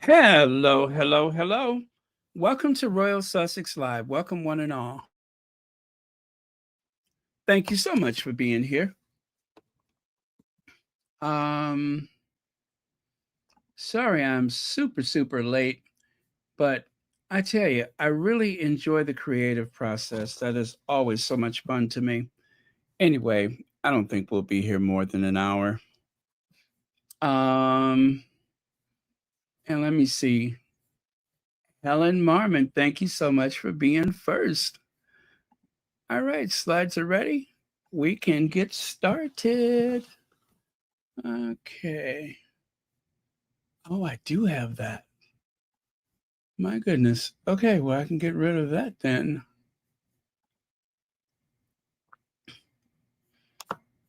Hello, hello, hello. Welcome to Royal Sussex Live. Welcome, one and all. Thank you so much for being here. Sorry I'm super late, but I tell you, I really enjoy the creative process. That is always so much fun to me. Anyway, I don't think we'll be here more than an hour. And let me see. Helen Marmon, thank you so much for being first. All right, slides are ready. We can get started. Okay. Oh, I do have that. My goodness. Okay, well, I can get rid of that then.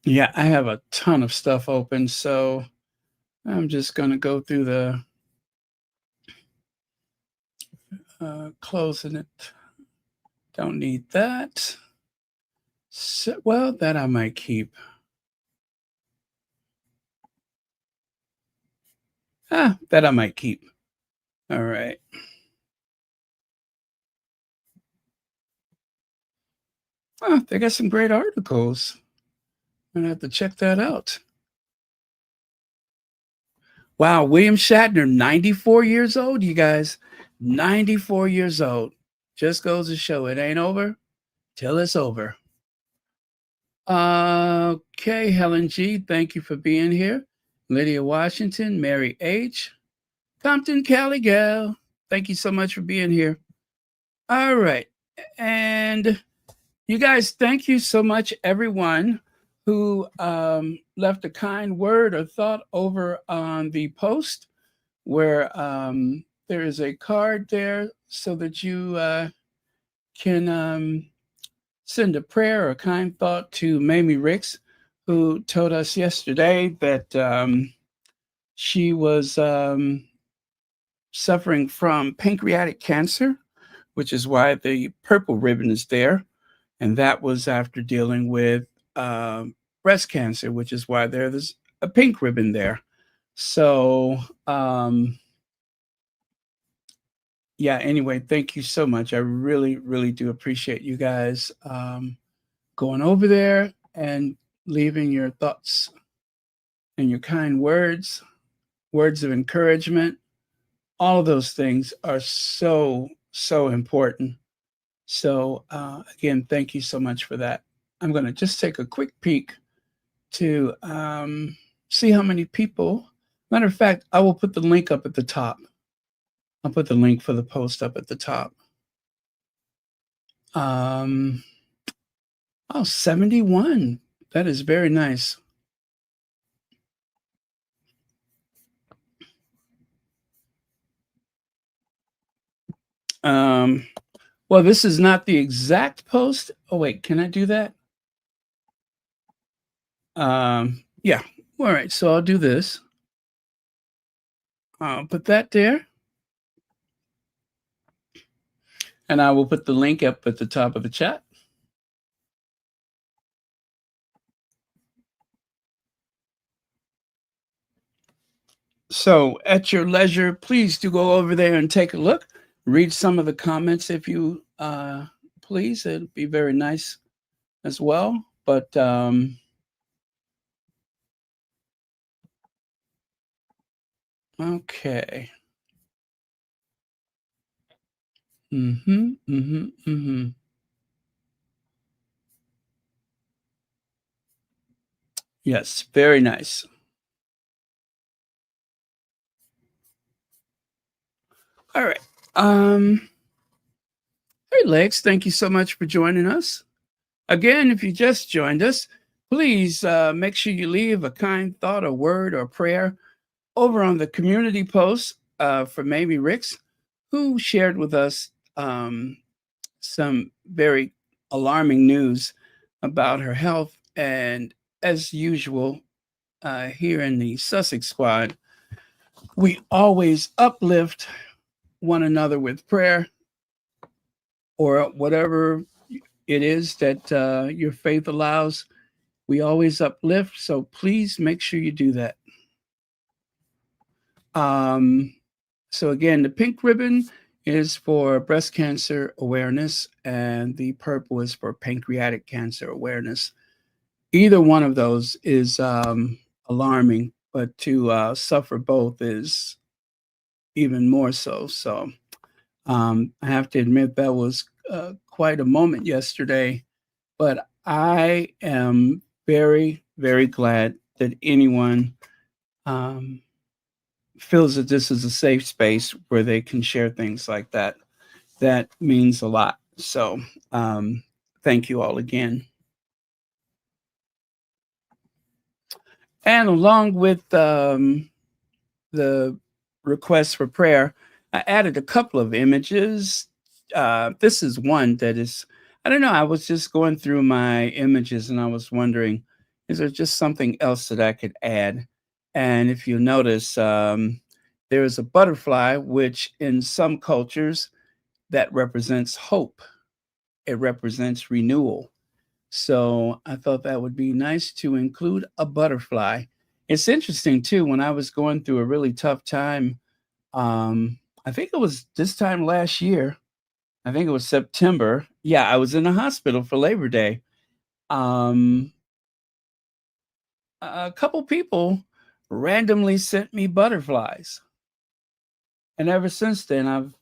Yeah, I have a ton of stuff open, so I'm just going to go through the closing it. Don't need that. So, well, that I might keep. That I might keep. All right. Oh, they got some great articles. I'm going to have to check that out. Wow, William Shatner, 94 years old, you guys. 94 years old. Just goes to show it ain't over till it's over. Okay, Helen G., thank you for being here. Lydia Washington, Mary H., Compton Cali Gal, thank you so much for being here. All right. And you guys, thank you so much, everyone who left a kind word or thought over on the post where there is a card there so that you can send a prayer or a kind thought to Mamie Ricks, who told us yesterday that she was suffering from pancreatic cancer, which is why the purple ribbon is there. And that was after dealing with breast cancer, which is why there's a pink ribbon there. So, yeah, anyway, thank you so much. I really do appreciate you guys going over there and leaving your thoughts and your kind words, words of encouragement. All of those things are so important. So, again, thank you so much for that. I'm going to just take a quick peek to see how many people. Matter of fact, I will put the link up at the top. I'll put the link for the post up at the top. 71. That is very nice. Um, well, this is not the exact post. Oh, wait, can I do that? Yeah. All right. So I'll do this. I'll put that there. And I will put the link up at the top of the chat. So at your leisure, please do go over there and take a look. Read some of the comments if you please. It'd be very nice as well. But okay. Mm-hmm. Mm-hmm. Mm-hmm. Yes, very nice. All right. Hey Lex, thank you so much for joining us. Again, if you just joined us, please make sure you leave a kind thought, a word, or prayer over on the community post for Maybe Ricks, who shared with us some very alarming news about her health. And as usual, here in the Sussex squad, we always uplift one another with prayer or whatever it is that your faith allows. We always uplift. So please make sure you do that. Um, so, again, the pink ribbon is for breast cancer awareness, and the purple is for pancreatic cancer awareness. Either one of those is alarming, but to suffer both is even more so. So, I have to admit that was quite a moment yesterday, but I am very, very glad that anyone um, feels that this is a safe space where they can share things like that. That means a lot. So, thank you all again. And along with the request for prayer, I added a couple of images. This is one that is, I don't know, I was just going through my images and I was wondering, is there just something else that I could add? And if you notice, there is a butterfly, which in some cultures that represents hope, it represents renewal. So I thought that would be nice to include a butterfly. It's interesting too, when I was going through a really tough time, I think it was this time last year, I think it was September. Yeah, I was in the hospital for Labor Day. Um, a couple people randomly sent me butterflies. And ever since then,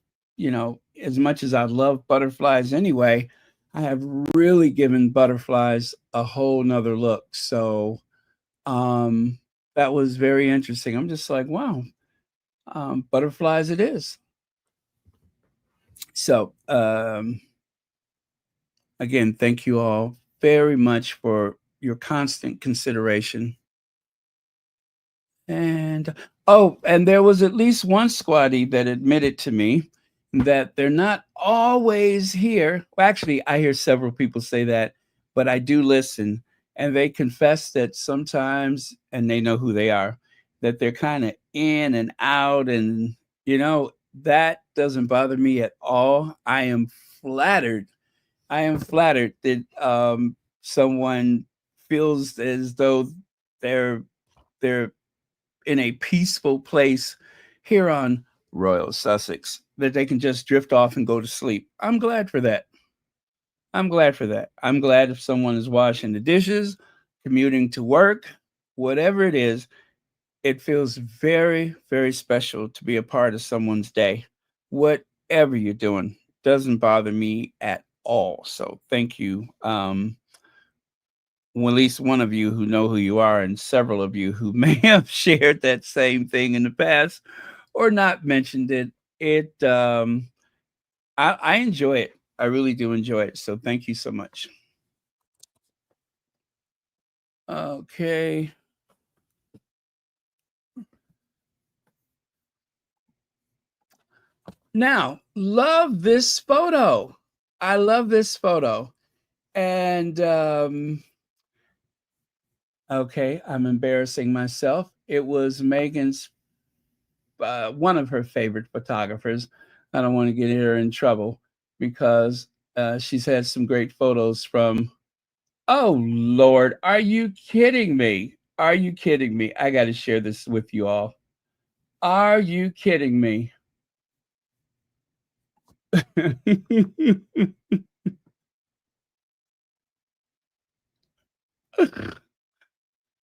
as much as I love butterflies anyway, I have really given butterflies a whole nother look. So um, that was very interesting. I'm just like, wow, butterflies it is. So again, thank you all very much for your constant consideration. And oh, and there was at least one squatty that admitted to me that they're not always here. Well, actually, I hear several people say that, but I do listen. And they confess that sometimes, and they know who they are, that they're kind of in and out. And, that doesn't bother me at all. I am flattered. I am flattered that someone feels as though they're they're in a peaceful place here on Royal Sussex that they can just drift off and go to sleep. I'm glad for that. I'm glad for that. I'm glad if someone is washing the dishes, commuting to work, whatever it is, it feels very, very special to be a part of someone's day. Whatever you're doing doesn't bother me at all. So thank you. Well, at least one of you who know who you are, and several of you who may have shared that same thing in the past or not mentioned it. It I enjoy it. I really do enjoy it. So thank you so much. Okay. Now, love this photo. I love this photo. And okay, I'm embarrassing myself. It was Meghan's one of her favorite photographers. I don't want to get her in trouble because she's had some great photos from. Oh Lord, are you kidding me? Are you kidding me? I got to share this with you all. Are you kidding me?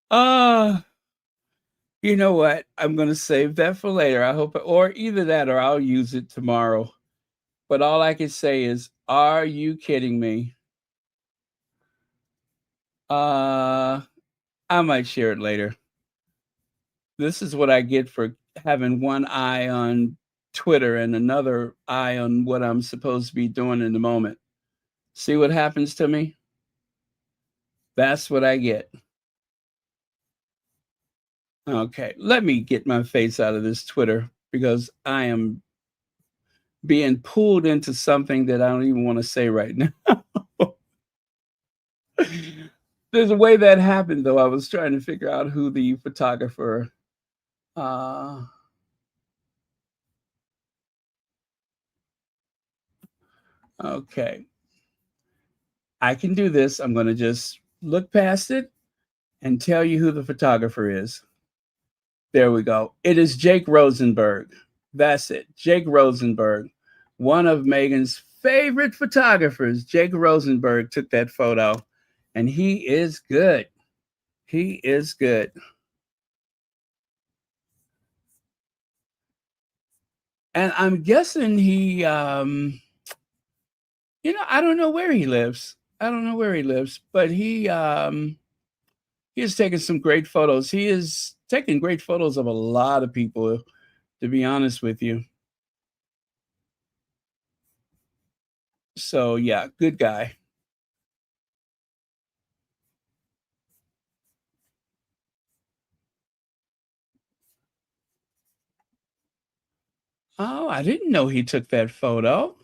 Ah, you know what? I'm going to save that for later. I hope, or either that or I'll use it tomorrow. But all I can say is, are you kidding me? Uh, I might share it later. This is what I get for having one eye on Twitter and another eye on what I'm supposed to be doing in the moment. See what happens to me? That's what I get. Okay, let me get my face out of this Twitter because I am being pulled into something that I don't even want to say right now. There's a way that happened though. I was trying to figure out who the photographer uh okay. I can do this. I'm going to just look past it and tell you who the photographer is. There we go. It is Jake Rosenberg. That's it. Jake Rosenberg, one of Meghan's favorite photographers. Jake Rosenberg took that photo, and he is good. He is good. And I'm guessing I don't know where he lives. I don't know where he lives, but he has taken some great photos. He is taking great photos of a lot of people, to be honest with you. So yeah, good guy. Oh, I didn't know he took that photo.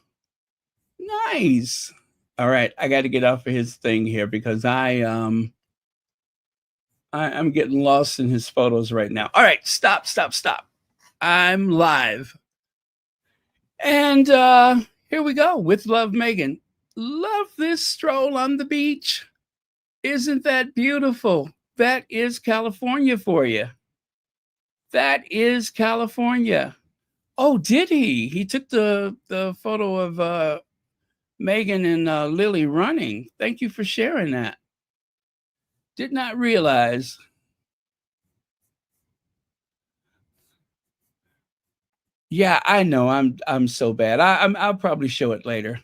Nice. All right, I got to get off of his thing here because I'm getting lost in his photos right now. All right, stop, stop, stop. I'm live. And here we go with Love Megan. Love this stroll on the beach. Isn't that beautiful? That is California for you. That is California. Oh, did he? He took the photo of Megan and Lily running. Thank you for sharing that. Did not realize. Yeah, I know. I'm so bad. I'll probably show it later.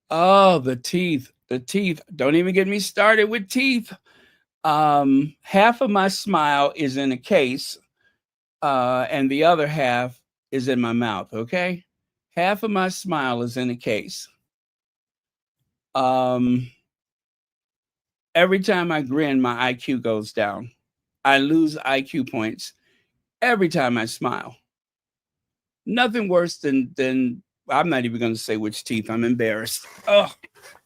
Oh, the teeth. The teeth. Don't even get me started with teeth. Half of my smile is in a case, and the other half is in my mouth. Okay, half of my smile is in a case. Um, every time I grin, my IQ goes down. I lose IQ points every time I smile. Nothing worse than I'm not even going to say which teeth. I'm embarrassed. Oh,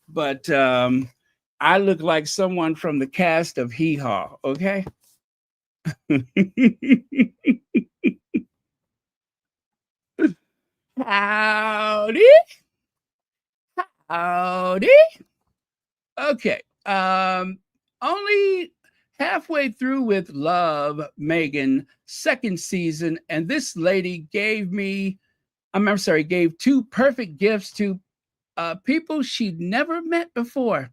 but I look like someone from the cast of Hee Haw. Okay. Howdy, howdy. Okay. Only halfway through with Love, Megan, second season, and this lady gave me, I'm sorry, gave two perfect gifts to people she'd never met before.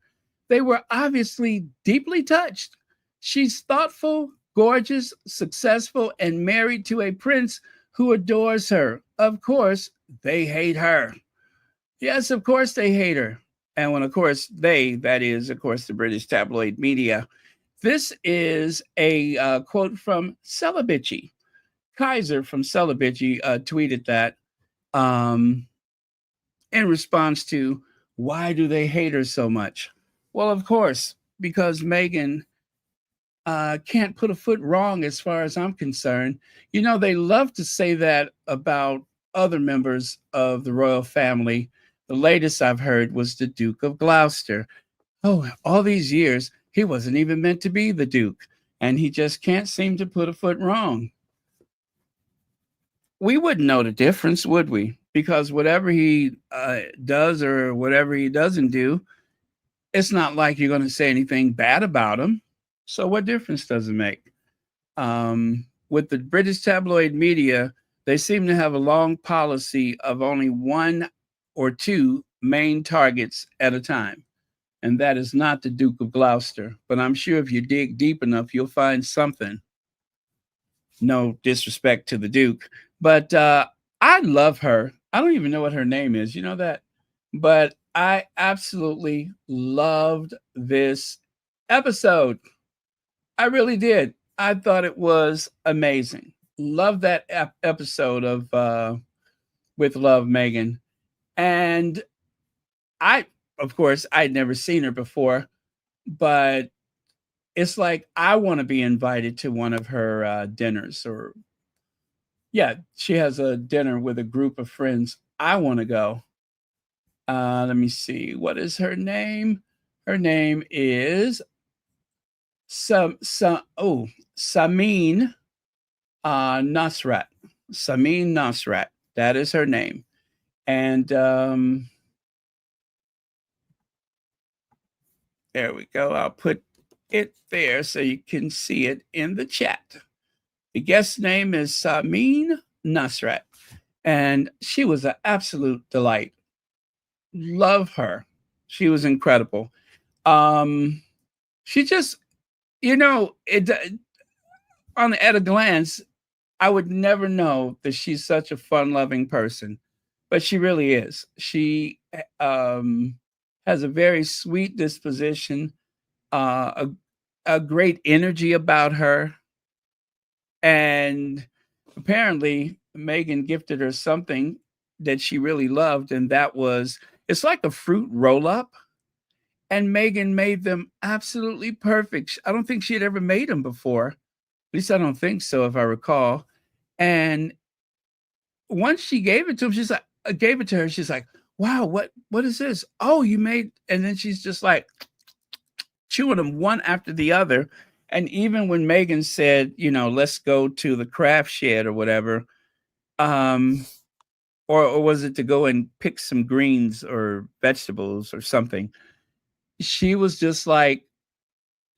They were obviously deeply touched. She's thoughtful, gorgeous, successful, and married to a prince who adores her. Of course, they hate her. Yes, of course, they hate her. And when, of course, that is, of course, the British tabloid media. This is a quote from Celibici. Kaiser from Celibici tweeted that um, in response to Why do they hate her so much? Well, of course, because Meghan can't put a foot wrong as far as I'm concerned. You know, they love to say that about other members of the royal family. The latest I've heard was the Duke of Gloucester. Oh, all these years, he wasn't even meant to be the Duke, and he just can't seem to put a foot wrong. We wouldn't know the difference, would we? Because whatever he does or whatever he doesn't do, it's not like you're going to say anything bad about him. So, what difference does it make? With the British tabloid media, they seem to have a long policy of only one or two main targets at a time. And that is not the Duke of Gloucester. But I'm sure if you dig deep enough, you'll find something. No disrespect to the Duke, but I love her. I don't even know what her name is. You know that? But I absolutely loved this episode. I really did. I thought it was amazing. Love that episode of With Love, Meghan. And I, of course, I'd never seen her before, but it's like I want to be invited to one of her dinners. Or yeah, she has a dinner with a group of friends. I want to go. Let me see. What is her name? Her name is Samin Nasrat. Samin Nasrat. That is her name. And there we go. I'll put it there so you can see it in the chat. The guest name is Samin Nasrat, and she was an absolute delight. Love her. She was incredible. She just, you know, it on at a glance, I would never know that she's such a fun-loving person, but she really is. She has a very sweet disposition, a great energy about her, and apparently Meghan gifted her something that she really loved, and that was it's like a fruit roll-up. And Meghan made them absolutely perfect. I don't think she had ever made them before. At least I don't think so, if I recall. And once she gave it to him, she's like, gave it to her. She's like, "Wow, what is this? Oh, you made." And then she's just like chewing them one after the other. And even when Meghan said, you know, let's go to the craft shed or whatever, um, or was it to go and pick some greens or vegetables or something? She was just like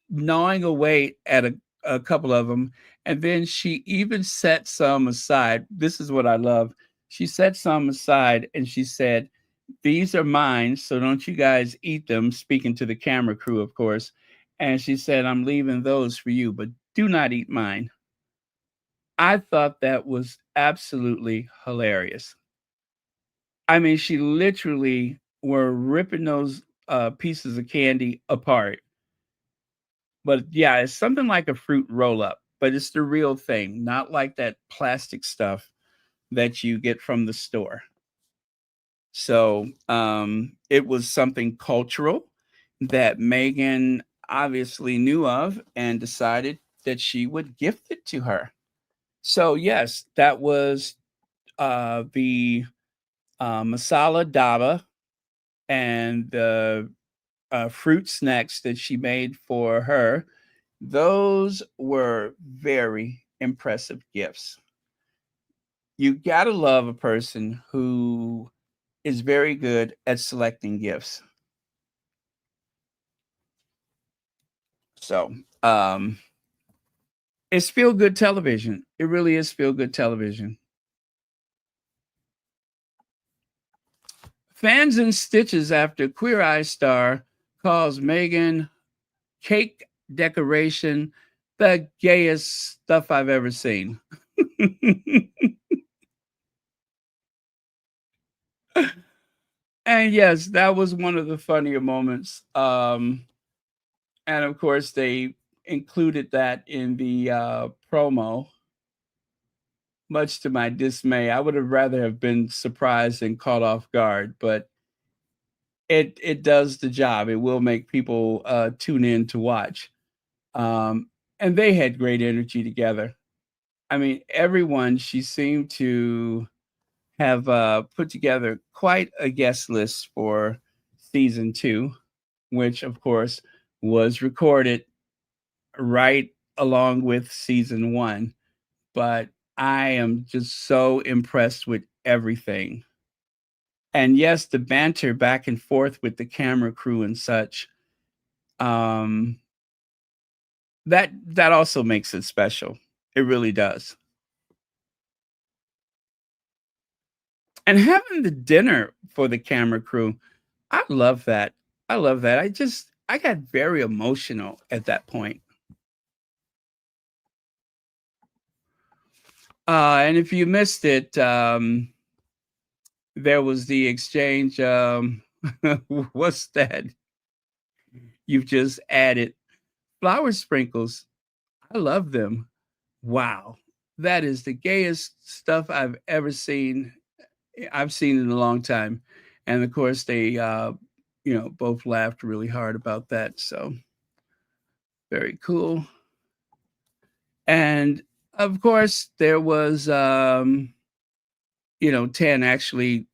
gnawing away at a couple of them. And then she even set some aside. This is what I love. She set some aside and she said, "These are mine, so don't you guys eat them," speaking to the camera crew, of course. And she said, "I'm leaving those for you, but do not eat mine." I thought that was absolutely hilarious. I mean, she literally were ripping those pieces of candy apart. But yeah, it's something like a fruit roll up, but it's the real thing, not like that plastic stuff that you get from the store. So it was something cultural that Meghan obviously knew of and decided that she would gift it to her. So yes, that was the masala daba and the fruit snacks that she made for her. Those were very impressive gifts. You got to love a person who is very good at selecting gifts. So, um, it's feel good television. It really is feel good television. Fans in stitches after Queer Eye star calls Meghan cake decoration the gayest stuff I've ever seen. And yes, that was one of the funnier moments. And of course, they included that in the promo, much to my dismay. I would have rather have been surprised and caught off guard, but it does the job. It will make people tune in to watch. And they had great energy together. I mean, everyone, she seemed to have put together quite a guest list for season two, which of course was recorded right along with season one. But I am just so impressed with everything. And yes, the banter back and forth with the camera crew and such, um, that also makes it special. It really does. And having the dinner for the camera crew, I love that. I love that. I got very emotional at that point. And if you missed it, there was the exchange. What's that? You've just added flower sprinkles. I love them. Wow. That is the gayest stuff I've ever seen. I've seen in a long time. And of course, they, both laughed really hard about that. So very cool. And of course, there was, 10 actually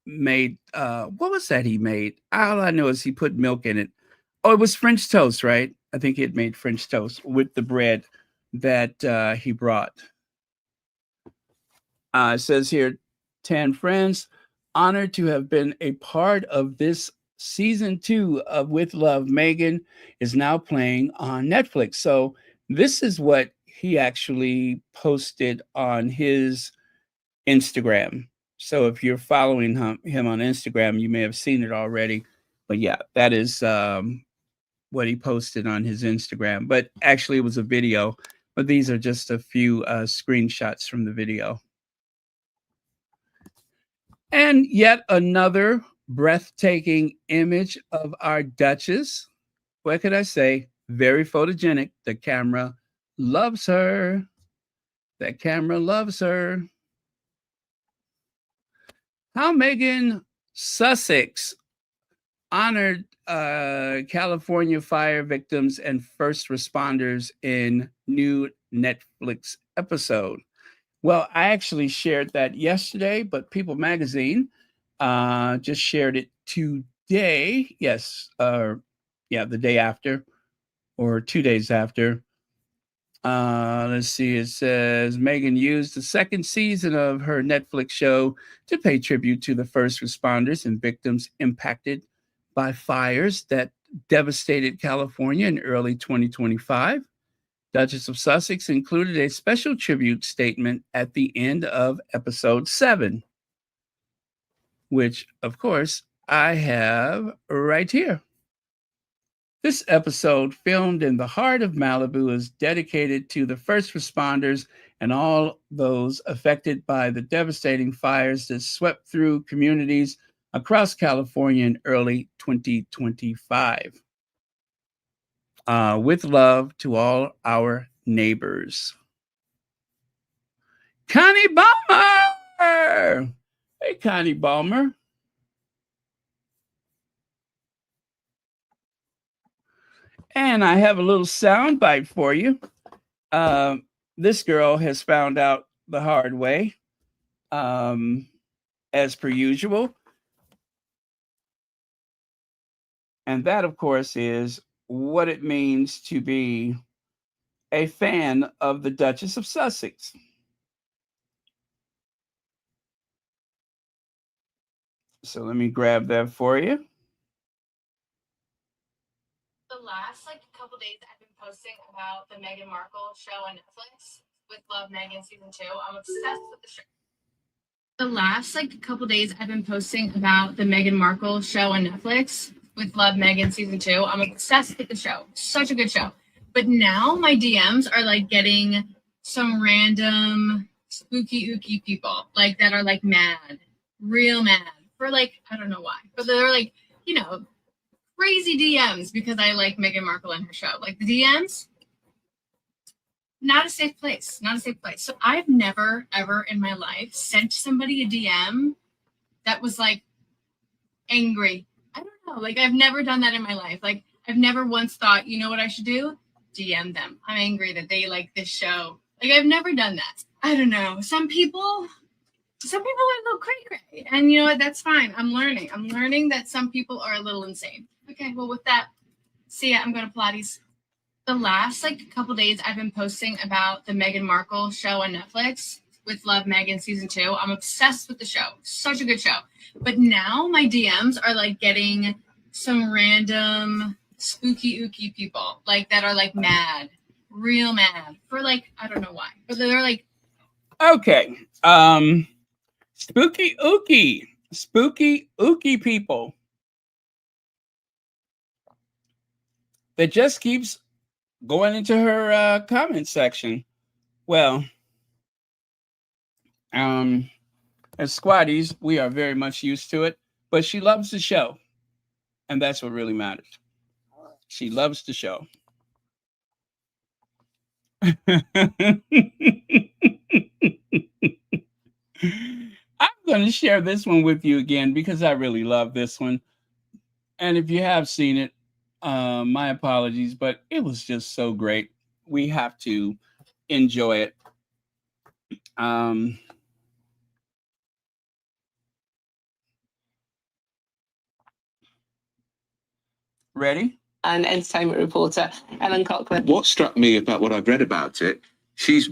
made, what was that he made? All I know is he put milk in it. Oh, it was French toast, right? I think he had made French toast with the bread that he brought. It says here, 10 friends, honored to have been a part of this season two of With Love. Meghan is now playing on Netflix. So this is what he actually posted on his Instagram. So if you're following him on Instagram, you may have seen it already. But yeah, that is what he posted on his Instagram. But actually, it was a video. But these are just a few screenshots from the video. And yet another breathtaking image of our Duchess. What could I say? Very photogenic. The camera loves her. That camera loves her. How Meghan Sussex honored California fire victims and first responders in new Netflix episode. Well, I actually shared that yesterday, but People Magazine just shared it today. Yes, yeah, the day after or 2 days after. Let's see. It says Meghan used the second season of her Netflix show to pay tribute to the first responders and victims impacted by fires that devastated California in early 2025. Duchess of Sussex included a special tribute statement at the end of episode 7, which, of course, I have right here. This episode, filmed in the heart of Malibu, is dedicated to the first responders and all those affected by the devastating fires that swept through communities across California in early 2025. With love to all our neighbors. Connie Balmer! Hey, Connie Balmer. And I have a little sound bite for you. This girl has found out the hard way, as per usual. And that, of course, is what it means to be a fan of the Duchess of Sussex. So let me grab that for you. The last couple days I've been posting about the Meghan Markle show on Netflix with Love Meghan season 2. I'm obsessed with the show. The last couple days I've been posting about the Meghan Markle show on Netflix with Love Meghan season 2. I'm obsessed with the show. Such a good show. But now my DMs are getting some random spooky ooky people that are mad, real mad for I don't know why, but they're crazy DMs because I like Meghan Markle and her show. The DMs, not a safe place. Not a safe place. So I've never, ever in my life sent somebody a DM that was angry. I've know. Like, I've never done that in my life. Like, I've never once thought, you know what I should do? DM them. I'm angry that they like this show. Like, I've never done that. I don't know. Some people are a little cray-cray. And you know what? That's fine. I'm learning. I'm learning that some people are a little insane. Okay, well, with that, see ya. I'm going to Pilates. The last couple days I've been posting about the Meghan Markle show on Netflix with Love Meghan season 2. I'm obsessed with the show. Such a good show. But now my DMs are getting some random spooky ooky people that are mad, real mad for I don't know why. But they're Okay. Spooky ooky people that just keeps going into her comment section. Well, as squatties, we are very much used to it, but she loves the show, and that's what really matters. She loves the show. I'm going to share this one with you again because I really love this one. And if you have seen it, my apologies, but it was just so great. We have to enjoy it. Ready? And entertainment reporter Ellen Cochran. What struck me about what I've read about it, she's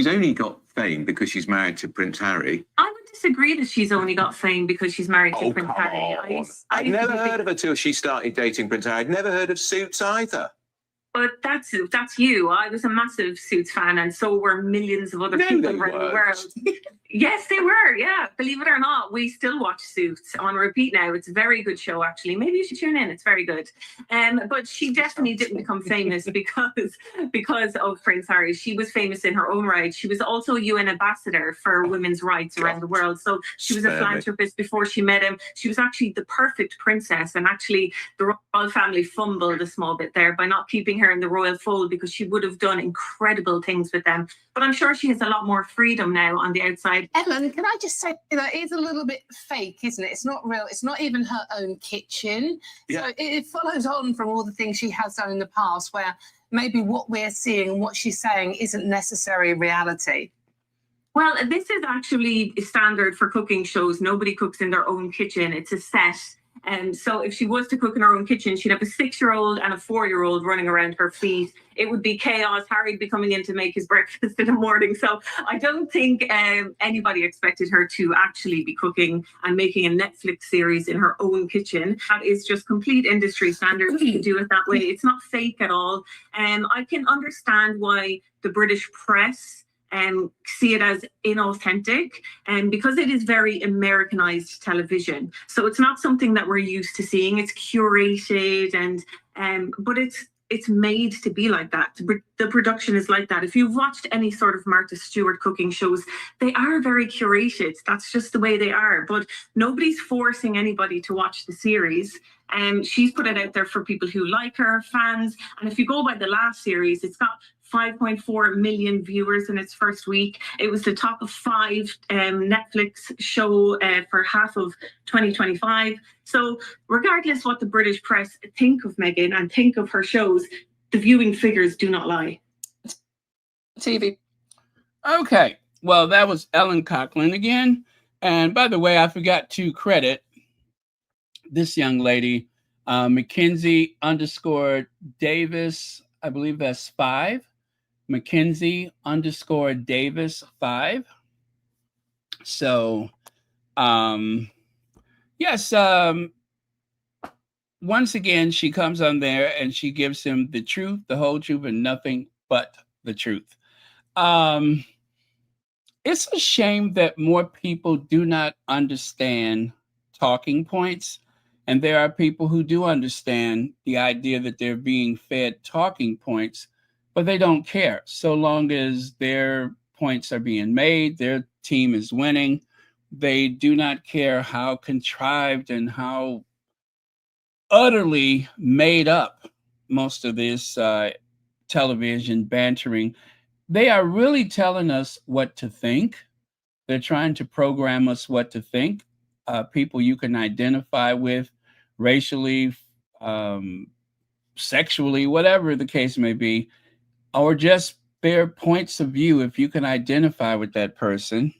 only got fame because she's married to Prince Harry. I would disagree that she's only got fame because she's married to Prince Harry. I'd never heard of her till she started dating Prince Harry. I'd never heard of Suits either. But that's you. I was a massive Suits fan, and so were millions of other people around the world. Yes, they were. Yeah, believe it or not, we still watch Suits on repeat now. It's a very good show, actually. Maybe you should tune in. It's very good. But she definitely didn't become famous because of Prince Harry. She was famous in her own right. She was also a UN ambassador for women's rights around the world. So she was a philanthropist before she met him. She was actually the perfect princess, and actually the royal family fumbled a small bit there by not keeping her in the royal fold because she would have done incredible things with them. But I'm sure she has a lot more freedom now on the outside. Ellen, can I just say that it is a little bit fake, isn't it? It's not real. It's not even her own kitchen. Yeah. So it follows on from all the things she has done in the past where maybe what we're seeing and what she's saying isn't necessarily reality. Well, this is actually standard for cooking shows. Nobody cooks in their own kitchen. It's a set. So if she was to cook in her own kitchen, she'd have a 6-year-old and a 4-year-old running around her feet. It would be chaos. Harry'd be coming in to make his breakfast in the morning. So I don't think anybody expected her to actually be cooking and making a Netflix series in her own kitchen. That is just complete industry standard to do it that way. It's not fake at all. I can understand why the British press see it as inauthentic, and because it is very Americanized television, so it's not something that we're used to seeing. It's curated, and but it's made to be like that. The production is like that. If you've watched any sort of Martha Stewart cooking shows, they are very curated. That's just the way they are. But nobody's forcing anybody to watch the series. She's put it out there for people who like her, fans. And if you go by the last series, it's got 5.4 million viewers in its first week. It was the top of 5 Netflix show for half of 2025. So regardless what the British press think of Meghan and think of her shows, the viewing figures do not lie. TV. Okay. Well, that was Ellen Cochran again. And by the way, I forgot to credit this young lady, Mackenzie_Davis. I believe that's 5. Mackenzie_Davis 5. So, yes, once again, she comes on there and she gives him the truth, the whole truth, and nothing but the truth. It's a shame that more people do not understand talking points. And there are people who do understand the idea that they're being fed talking points, but they don't care. So long as their points are being made, their team is winning, they do not care how contrived and how utterly made up most of this television bantering. They are really telling us what to think. They're trying to program us what to think. People you can identify with racially, sexually, whatever the case may be, or just their points of view, if you can identify with that person,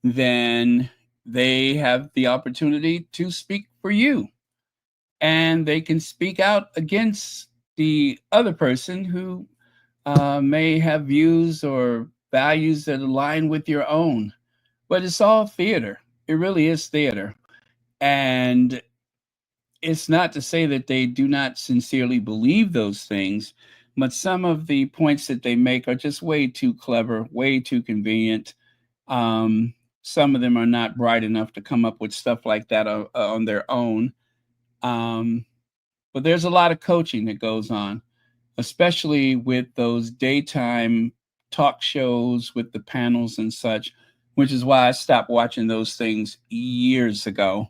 then they have the opportunity to speak for you. And they can speak out against the other person who may have views or values that align with your own. But it's all theater. It really is theater. And it's not to say that they do not sincerely believe those things, but some of the points that they make are just way too clever, way too convenient. Some of them are not bright enough to come up with stuff like that on their own. But there's a lot of coaching that goes on, especially with those daytime talk shows with the panels and such, which is why I stopped watching those things years ago,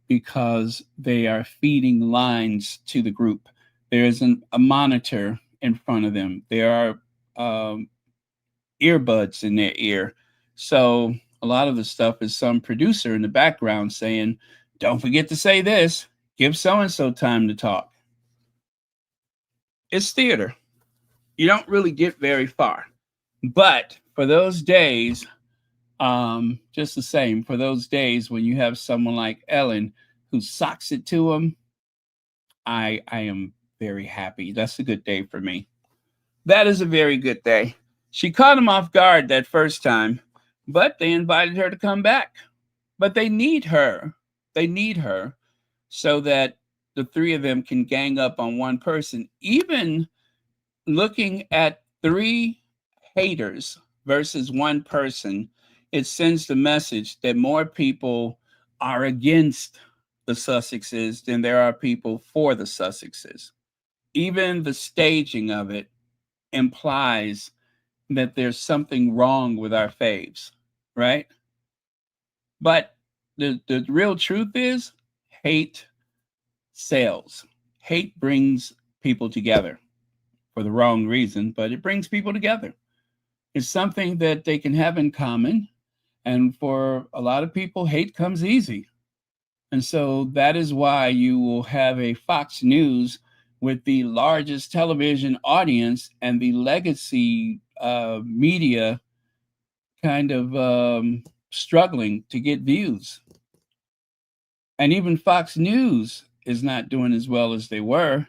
because they are feeding lines to the group. There isn't a monitor in front of them. There are earbuds in their ear. So a lot of the stuff is some producer in the background saying, don't forget to say this, give so-and-so time to talk. It's theater. You don't really get very far. But for those days, just the same, for those days when you have someone like Ellen who socks it to him, I am very happy. That's a good day for me. That is a very good day. She caught him off guard that first time, but they invited her to come back. But they need her. They need her so that the three of them can gang up on one person. Even looking at 3 haters versus one person, it sends the message that more people are against the Sussexes than there are people for the Sussexes. Even the staging of it implies that there's something wrong with our faves, right? But the real truth is hate sells. Hate brings people together for the wrong reason, but it brings people together. It's something that they can have in common. And for a lot of people, hate comes easy. And so that is why you will have a Fox News with the largest television audience and the legacy media kind of struggling to get views. And even Fox News is not doing as well as they were,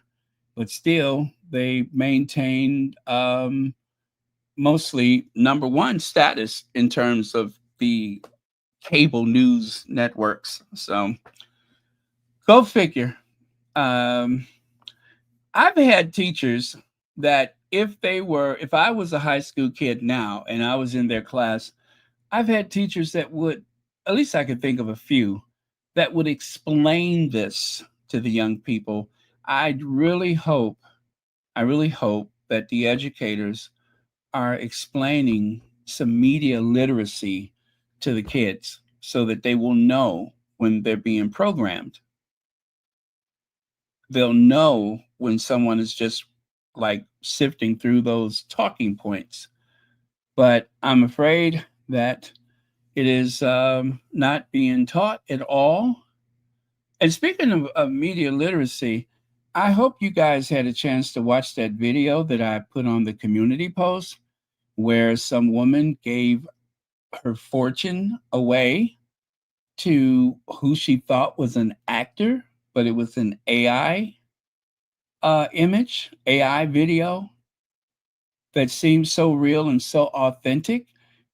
but still they maintained mostly #1 status in terms of the cable news networks. So go figure. I've had teachers that if I was a high school kid now and I was in their class, I've had teachers that would, at least I could think of a few, that would explain this to the young people. I really hope that the educators are explaining some media literacy to the kids so that they will know when they're being programmed. They'll know when someone is just like sifting through those talking points. But I'm afraid that it is not being taught at all. And speaking of media literacy, I hope you guys had a chance to watch that video that I put on the community post where some woman gave her fortune away to who she thought was an actor, but it was an AI image, AI video that seemed so real and so authentic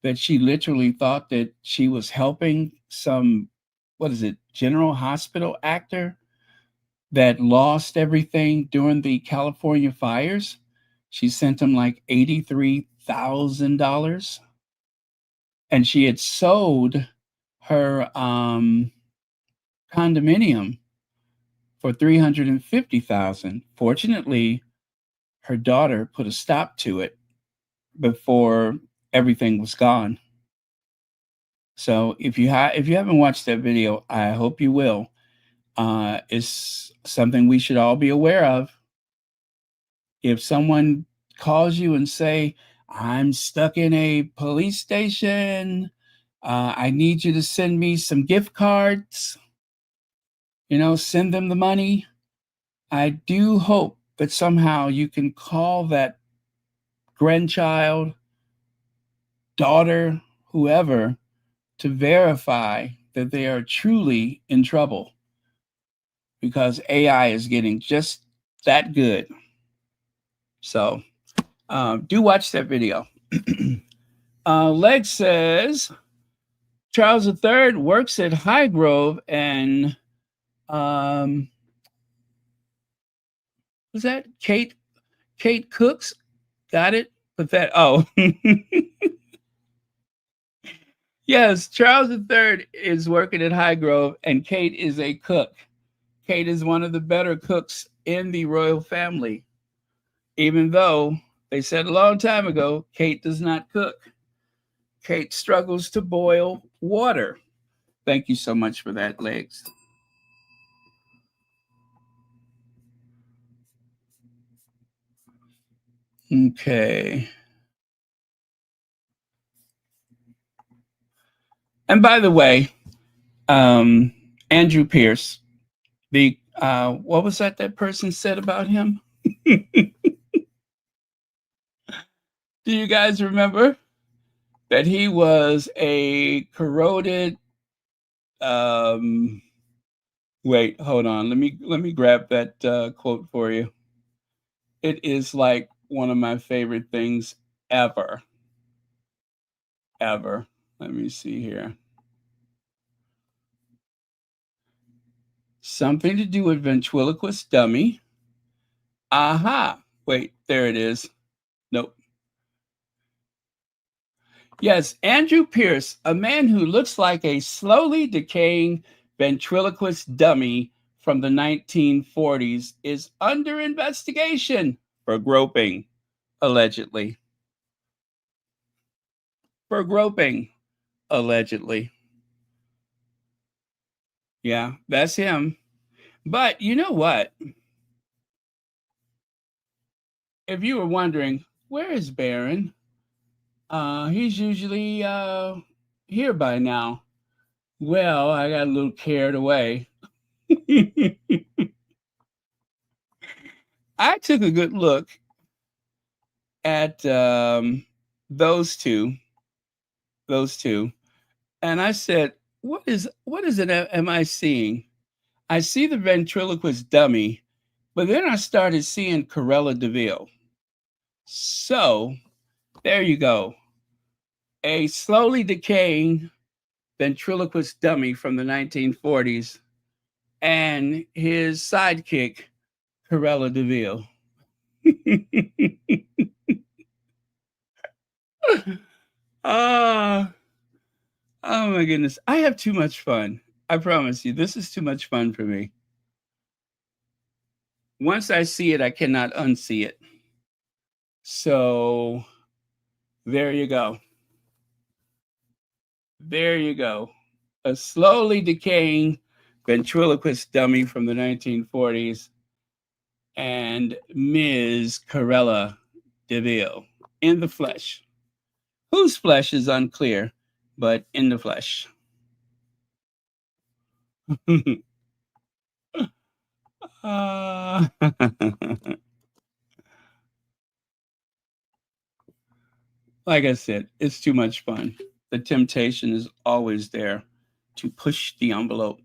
that she literally thought that she was helping some, General Hospital actor that lost everything during the California fires. She sent him like $83,000. And she had sold her condominium for $350,000. Fortunately, her daughter put a stop to it before everything was gone. So if you haven't watched that video, I hope you will. It's something we should all be aware of. If someone calls you and say, I'm stuck in a police station, I need you to send me some gift cards, send them the money. I do hope that somehow you can call that grandchild, daughter, whoever, to verify that they are truly in trouble, because AI is getting just that good. So do watch that video. Leg says Charles III works at Highgrove, and was that Kate Cooks? Got it? But that, oh. Yes, Charles III is working at Highgrove, and Kate is a cook. Kate is one of the better cooks in the royal family, even though they said a long time ago, Kate does not cook. Kate struggles to boil water. Thank you so much for that, Legs. Okay. And by the way, Andrew Pierce, the what was that person said about him? Do you guys remember that he was a corroded? Wait, hold on. Let me grab that quote for you. It is like one of my favorite things ever. Ever. Let me see here. Something to do with ventriloquist dummy. Aha. Wait, there it is. Nope. Yes, Andrew Pierce, a man who looks like a slowly decaying ventriloquist dummy from the 1940s, is under investigation for groping, allegedly. For groping, allegedly. Yeah, that's him. But you know what? If you were wondering, where is Barron? He's usually here by now. Well, I got a little carried away. I took a good look at those two, and I said, what is it am I seeing? I see the ventriloquist dummy, but then I started seeing Cruella de Vil. So there you go. A slowly decaying ventriloquist dummy from the 1940s and his sidekick, Cruella de Vil. Oh my goodness. I have too much fun. I promise you, this is too much fun for me. Once I see it, I cannot unsee it. So there you go. There you go. A slowly decaying ventriloquist dummy from the 1940s and Ms. Cruella de Vil in the flesh. Whose flesh is unclear, but in the flesh. Like I said, it's too much fun. The temptation is always there to push the envelope.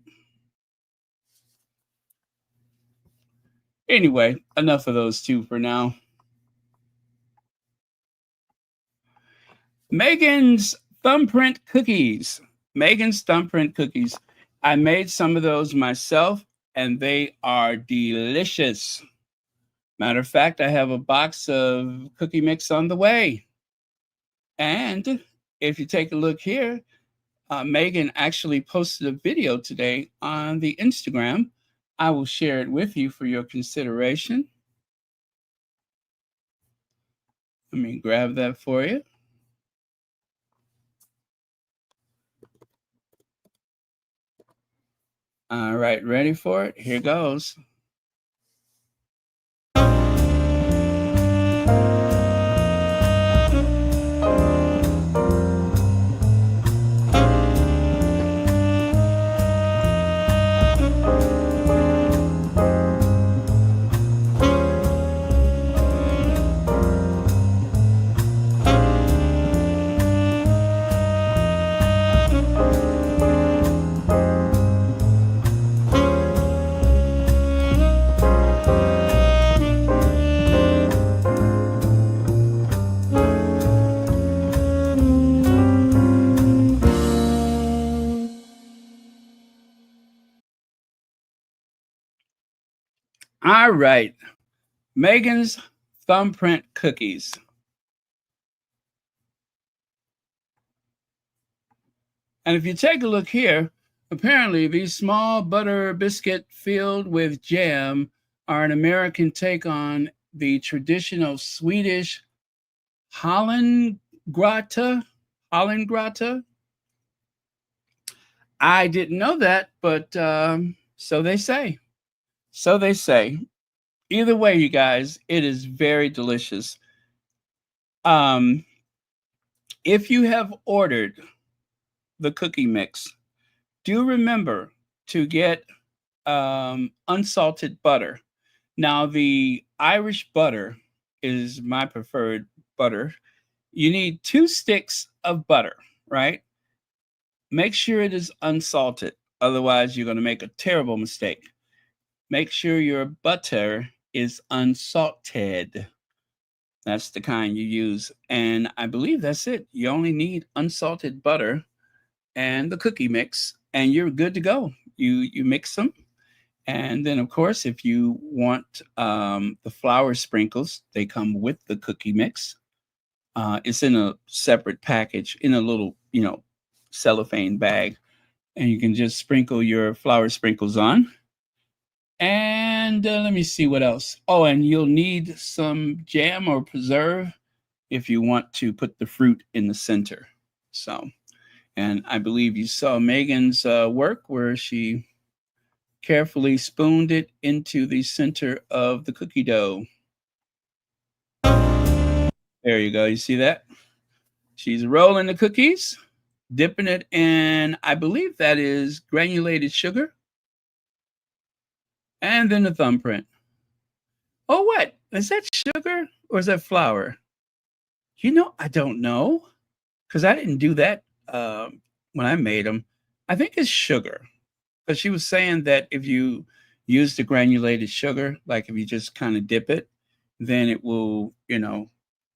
Anyway, enough of those two for now. Meghan's thumbprint cookies. Meghan's thumbprint cookies. I made some of those myself, and they are delicious. Matter of fact, I have a box of cookie mix on the way. And if you take a look here, Meghan actually posted a video today on the Instagram. I will share it with you for your consideration. Let me grab that for you. All right, ready for it? Here goes. All right. Meghan's thumbprint cookies. And if you take a look here, apparently these small butter biscuit filled with jam are an American take on the traditional Swedish Hollandgrata. I didn't know that, but so they say. So they say. Either way, you guys, it is very delicious. If you have ordered the cookie mix, do remember to get unsalted butter. Now, the Irish butter is my preferred butter. You need 2 sticks of butter, right? Make sure it is unsalted. Otherwise, you're going to make a terrible mistake. Make sure your butter is unsalted. That's the kind you use. And I believe that's it. You only need unsalted butter and the cookie mix, and you're good to go. You mix them. And then, of course, if you want the flour sprinkles, they come with the cookie mix. It's in a separate package, in a little, cellophane bag. And you can just sprinkle your flour sprinkles on. And let me see what else. Oh, and you'll need some jam or preserve if you want to put the fruit in the center. So, and I believe you saw Meghan's work where she carefully spooned it into the center of the cookie dough. There you go. You see that? She's rolling the cookies, dipping it in, I believe that is granulated sugar. And then the thumbprint. Oh, what? Is that sugar or is that flour? I don't know, because I didn't do that when I made them. I think it's sugar. But she was saying that if you use the granulated sugar, like if you just kind of dip it, then it will,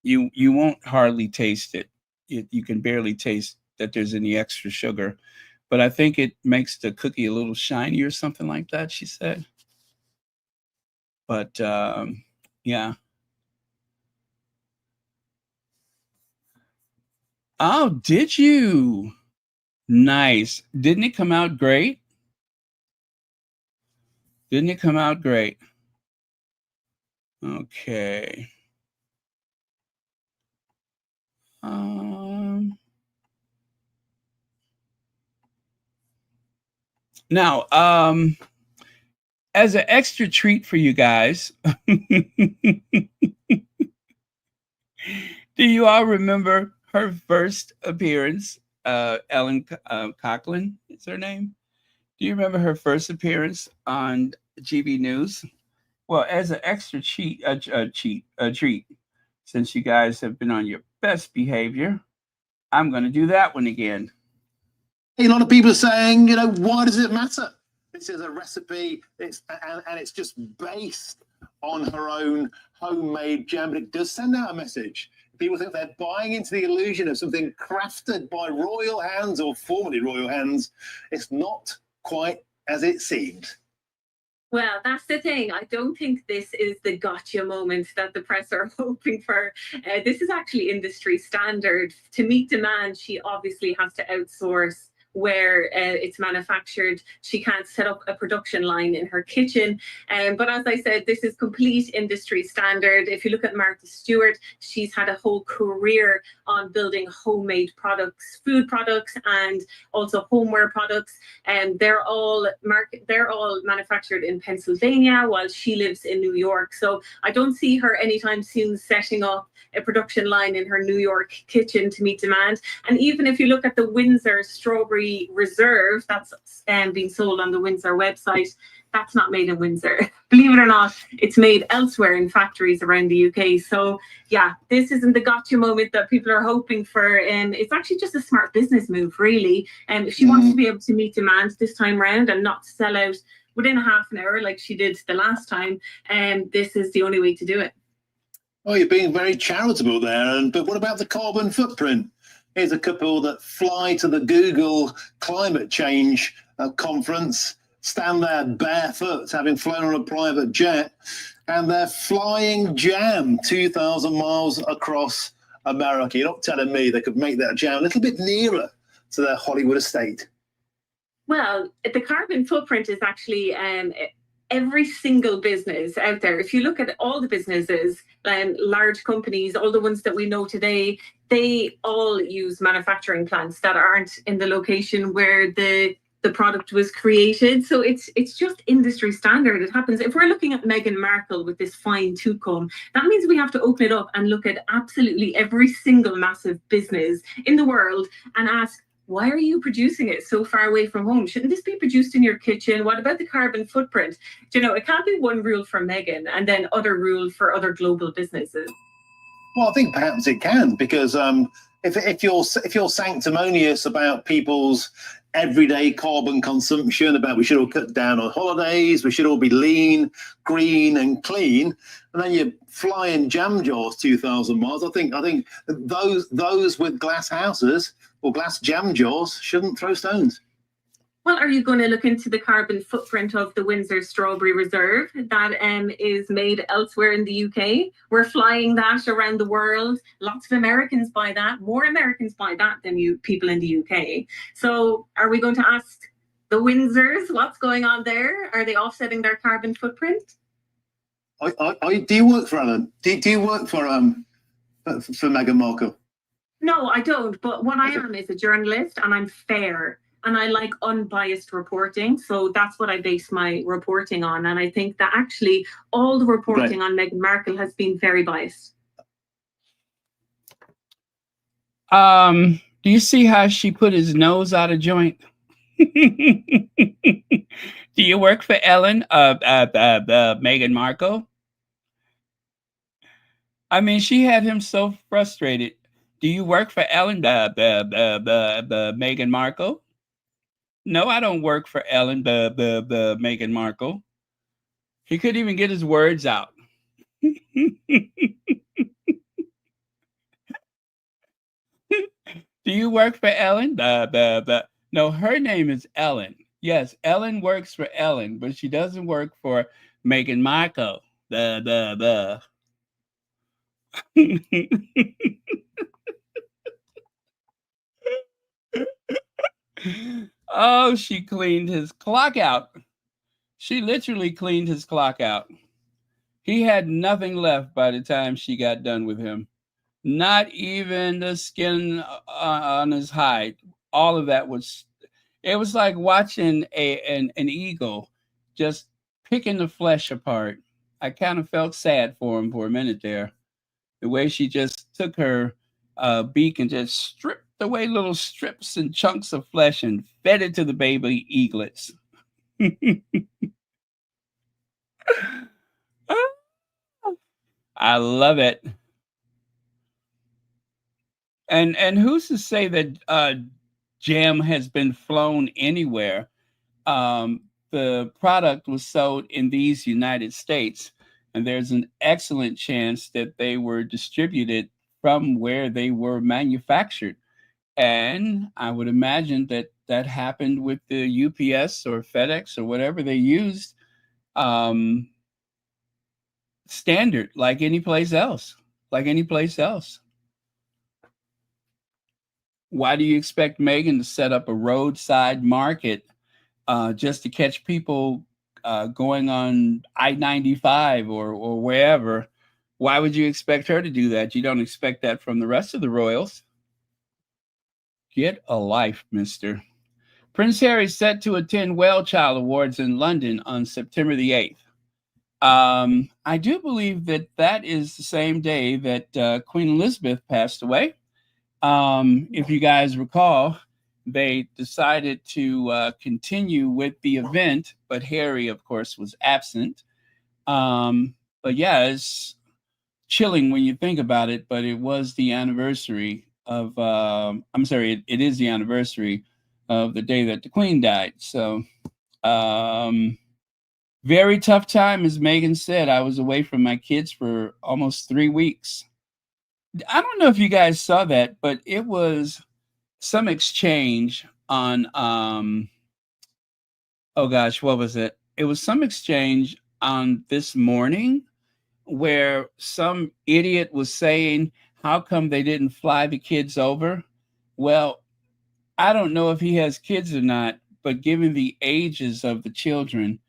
you won't hardly taste it. You can barely taste that there's any extra sugar. But I think it makes the cookie a little shiny or something like that, she said. But yeah. Oh, did you? Nice. Didn't it come out great? Didn't it come out great? Okay. Now, as an extra treat for you guys, do you all remember her first appearance? Ellen Coughlin is her name. Do you remember her first appearance on GB News? Well, as an extra treat, since you guys have been on your best behavior, I'm going to do that one again. A lot of people are saying, why does it matter? This is a recipe, and it's just based on her own homemade jam, but it does send out a message. People think they're buying into the illusion of something crafted by royal hands or formerly royal hands. It's not quite as it seemed. Well, that's the thing. I don't think this is the gotcha moment that the press are hoping for. This is actually industry standard. To meet demand, she obviously has to outsource where it's manufactured. She can't set up a production line in her kitchen. But as I said, this is complete industry standard. If you look at Martha Stewart, she's had a whole career on building homemade products, food products, and also homeware products. And they're all manufactured in Pennsylvania while she lives in New York. So I don't see her anytime soon setting up a production line in her New York kitchen to meet demand. And even if you look at the Windsor Strawberry Reserve, that's being sold on the Windsor website, that's not made in Windsor. Believe it or not, it's made elsewhere in factories around the UK. So yeah, this isn't the gotcha moment that people are hoping for. And it's actually just a smart business move, really. And if she wants to be able to meet demand this time around and not sell out within a half an hour like she did the last time, this is the only way to do it. Oh, you're being very charitable there. But what about the carbon footprint? Here's a couple that fly to the Google climate change conference stand there barefoot, having flown on a private jet, and they're flying jam 2,000 miles across America. You're not telling me they could make that jam a little bit nearer to their Hollywood estate? Well, the carbon footprint is actually every single business out there. If you look at all the businesses, large companies, all the ones that we know today, they all use manufacturing plants that aren't in the location where the product was created. So it's just industry standard. It happens. If we're looking at Meghan Markle with this fine tooth comb, that means we have to open it up and look at absolutely every single massive business in the world and ask, why are you producing it so far away from home? Shouldn't this be produced in your kitchen? What about the carbon footprint? You know, it can't be one rule for Meghan and then other rules for other global businesses. Well, I think perhaps it can, because if you're sanctimonious about people's everyday carbon consumption, about we should all cut down on holidays, we should all be lean, green, and clean, and then you're flying jam jars 2,000 miles. I think those with glass houses or glass jam jars shouldn't throw stones. Well, are you going to look into the carbon footprint of the Windsor Strawberry Reserve that is made elsewhere in the UK? We're flying that around the world. Lots of Americans buy that. More Americans buy that than people in the UK. So are we going to ask the Windsors what's going on there? Are they offsetting their carbon footprint? Do you work for Ellen? Do you work for Meghan Markle? No, I don't. But what I am is a journalist, and I'm fair. And I like unbiased reporting. So that's what I base my reporting on. And I think that actually all the reporting on Meghan Markle has been very biased. Do you see how she put his nose out of joint? Do you work for Ellen, Meghan Markle? I mean, she had him so frustrated. Do you work for Ellen, Meghan Markle? No, I don't work for Ellen, the Meghan Markle. He couldn't even get his words out. Do you work for Ellen? No, her name is Ellen. Yes, Ellen works for Ellen, but she doesn't work for Meghan Markle. Oh, she cleaned his clock out. She literally cleaned his clock out. He had nothing left by the time she got done with him. Not even the skin on his hide. All of that was, it was like watching an eagle just picking the flesh apart. I kind of felt sad for him for a minute there. The way she just took her beak and just stripped away little strips and chunks of flesh and fed it to the baby eaglets. I love it. And who's to say that jam has been flown anywhere? The product was sold in these United States, and there's an excellent chance that they were distributed from where they were manufactured. And I would imagine that that happened with the UPS or FedEx or whatever they used, standard, like any place else, Why do you expect Meghan to set up a roadside market just to catch people going on I-95 or wherever? Why would you expect her to do that? You don't expect that from the rest of the royals. Get a life, mister. Prince Harry is set to attend Whale Child Awards in London on September the 8th. I do believe that that is the same day that Queen Elizabeth passed away. If you guys recall, they decided to continue with the event, but Harry, of course, was absent. But yeah, it's chilling when you think about it, but it was the anniversary of, it is the anniversary of the day that the Queen died. So, very tough time, as Meghan said. I was away from my kids for almost 3 weeks. I don't know if you guys saw that, but it was some exchange on oh gosh, what was it? It was some exchange on This Morning where some idiot was saying, how come they didn't fly the kids over? Well, I don't know if he has kids or not, but given the ages of the children,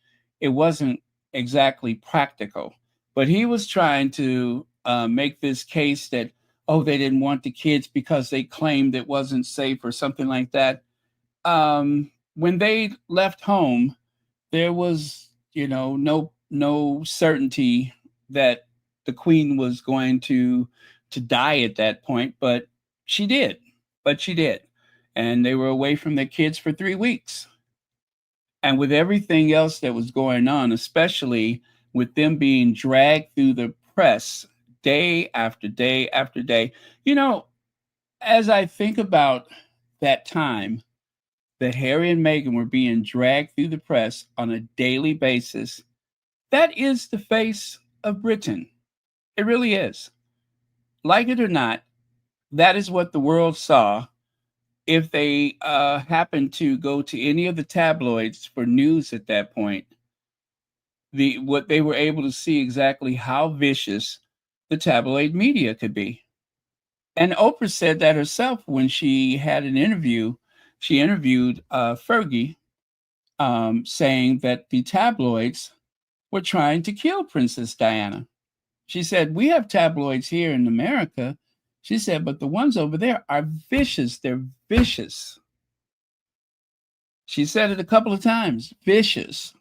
it wasn't exactly practical. But he was trying to make this case that, oh, they didn't want the kids because they claimed it wasn't safe or something like that. When they left home, there was, no certainty that the queen was going to die at that point, but she did. But she did. And they were away from their kids for 3 weeks. And with everything else that was going on, especially with them being dragged through the press day after day after day, as I think about that time that Harry and Meghan were being dragged through the press on a daily basis, that is the face of Britain. It really is. Like it or not, that is what the world saw. If they happened to go to any of the tabloids for news at that point, what they were able to see exactly how vicious the tabloid media could be. And Oprah said that herself when she had an interview. She interviewed Fergie, saying that the tabloids were trying to kill Princess Diana. She said, we have tabloids here in America. She said, but the ones over there are vicious. They're vicious. She said it a couple of times. Vicious.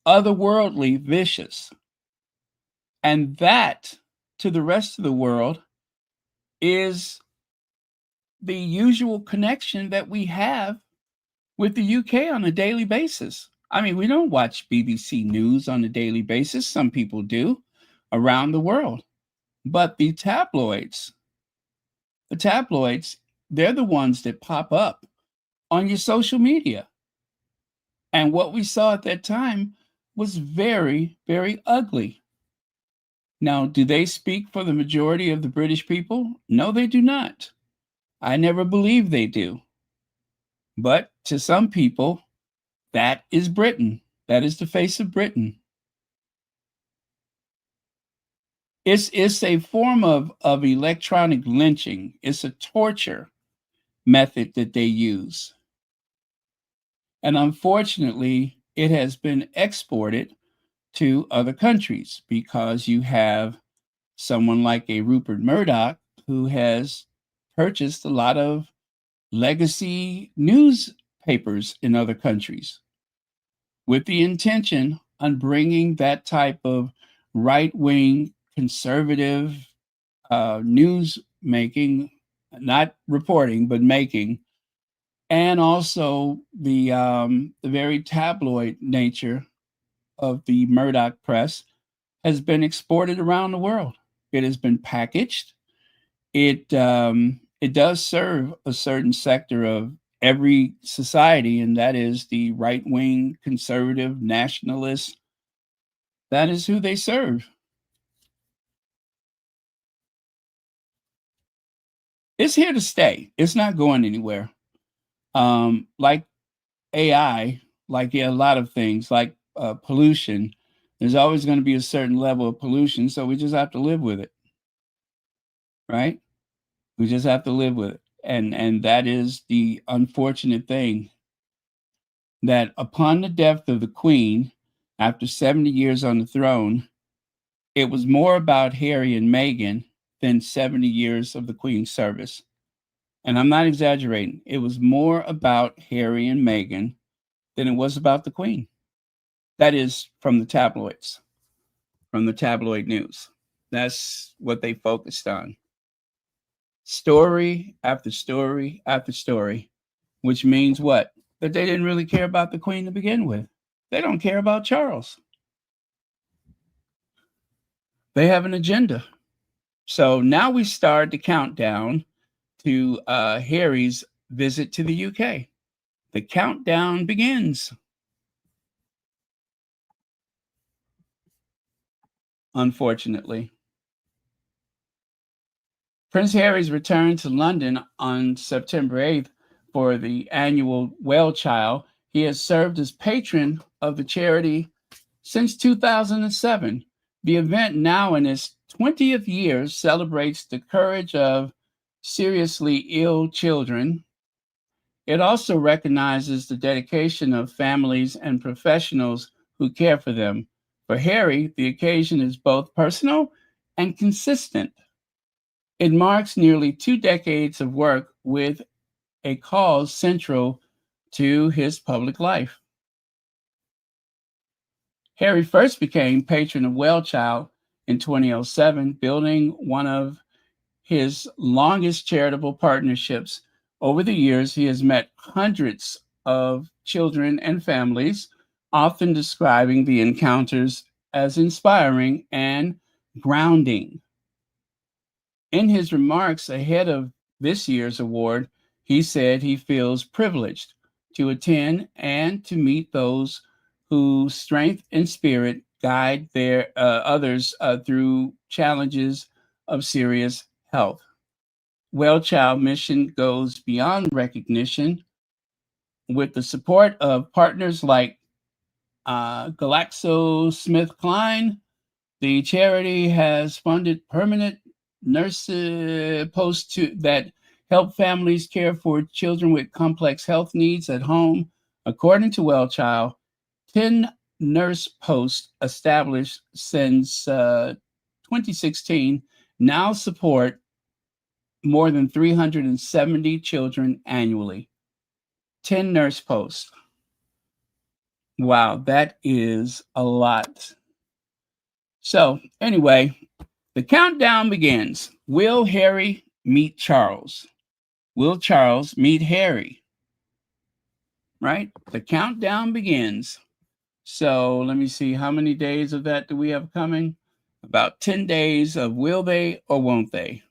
Otherworldly vicious. And that, to the rest of the world, is the usual connection that we have with the UK on a daily basis. I mean, we don't watch BBC News on a daily basis. Some people do around the world. But the tabloids, they're the ones that pop up on your social media. And what we saw at that time was very, very ugly. Now, do they speak for the majority of the British people? No, they do not. I never believe they do. But to some people, that is Britain. That is the face of Britain. It's a form of electronic lynching. It's a torture method that they use. And unfortunately, it has been exported to other countries because you have someone like a Rupert Murdoch who has purchased a lot of legacy newspapers in other countries with the intention on bringing that type of right-wing conservative news making, not reporting, but making, and also the very tabloid nature of the Murdoch press has been exported around the world. It has been packaged. It does serve a certain sector of every society, and that is the right-wing, conservative, nationalists. That is who they serve. It's here to stay. It's not going anywhere. Like AI, like a lot of things, like pollution, there's always going to be a certain level of pollution, so we just have to live with it, right? We just have to live with it. And that is the unfortunate thing, that upon the death of the Queen, after 70 years on the throne, it was more about Harry and Meghan than 70 years of the Queen's service. And I'm not exaggerating. It was more about Harry and Meghan than it was about the Queen. That is from the tabloids, from the tabloid news. That's what they focused on. Story after story after story, which means what? That they didn't really care about the Queen to begin with. They don't care about Charles. They have an agenda. So now we start the countdown to Harry's visit to the UK. The countdown begins. Unfortunately. Prince Harry's return to London on September 8th for the annual Well Child. He has served as patron of the charity since 2007. The event, now in its 20th year, celebrates the courage of seriously ill children. It also recognizes the dedication of families and professionals who care for them. For Harry, the occasion is both personal and consistent. It marks nearly 2 decades of work with a cause central to his public life. Harry first became patron of Wellchild in 2007, building one of his longest charitable partnerships. Over the years, he has met hundreds of children and families, often describing the encounters as inspiring and grounding. In his remarks ahead of this year's award, he said he feels privileged to attend and to meet those whose strength and spirit guide their others through challenges of serious health. Wellchild mission goes beyond recognition. With the support of partners like GlaxoSmithKline, the charity has funded permanent nurse posts that help families care for children with complex health needs at home. According to Wellchild, 10 nurse posts established since 2016 now support more than 370 children annually. 10 nurse posts. Wow, that is a lot. So anyway, the countdown begins. Will Harry meet Charles? Will Charles meet Harry? Right? The countdown begins. So let me see, how many days of that do we have coming? About 10 days of will they or won't they?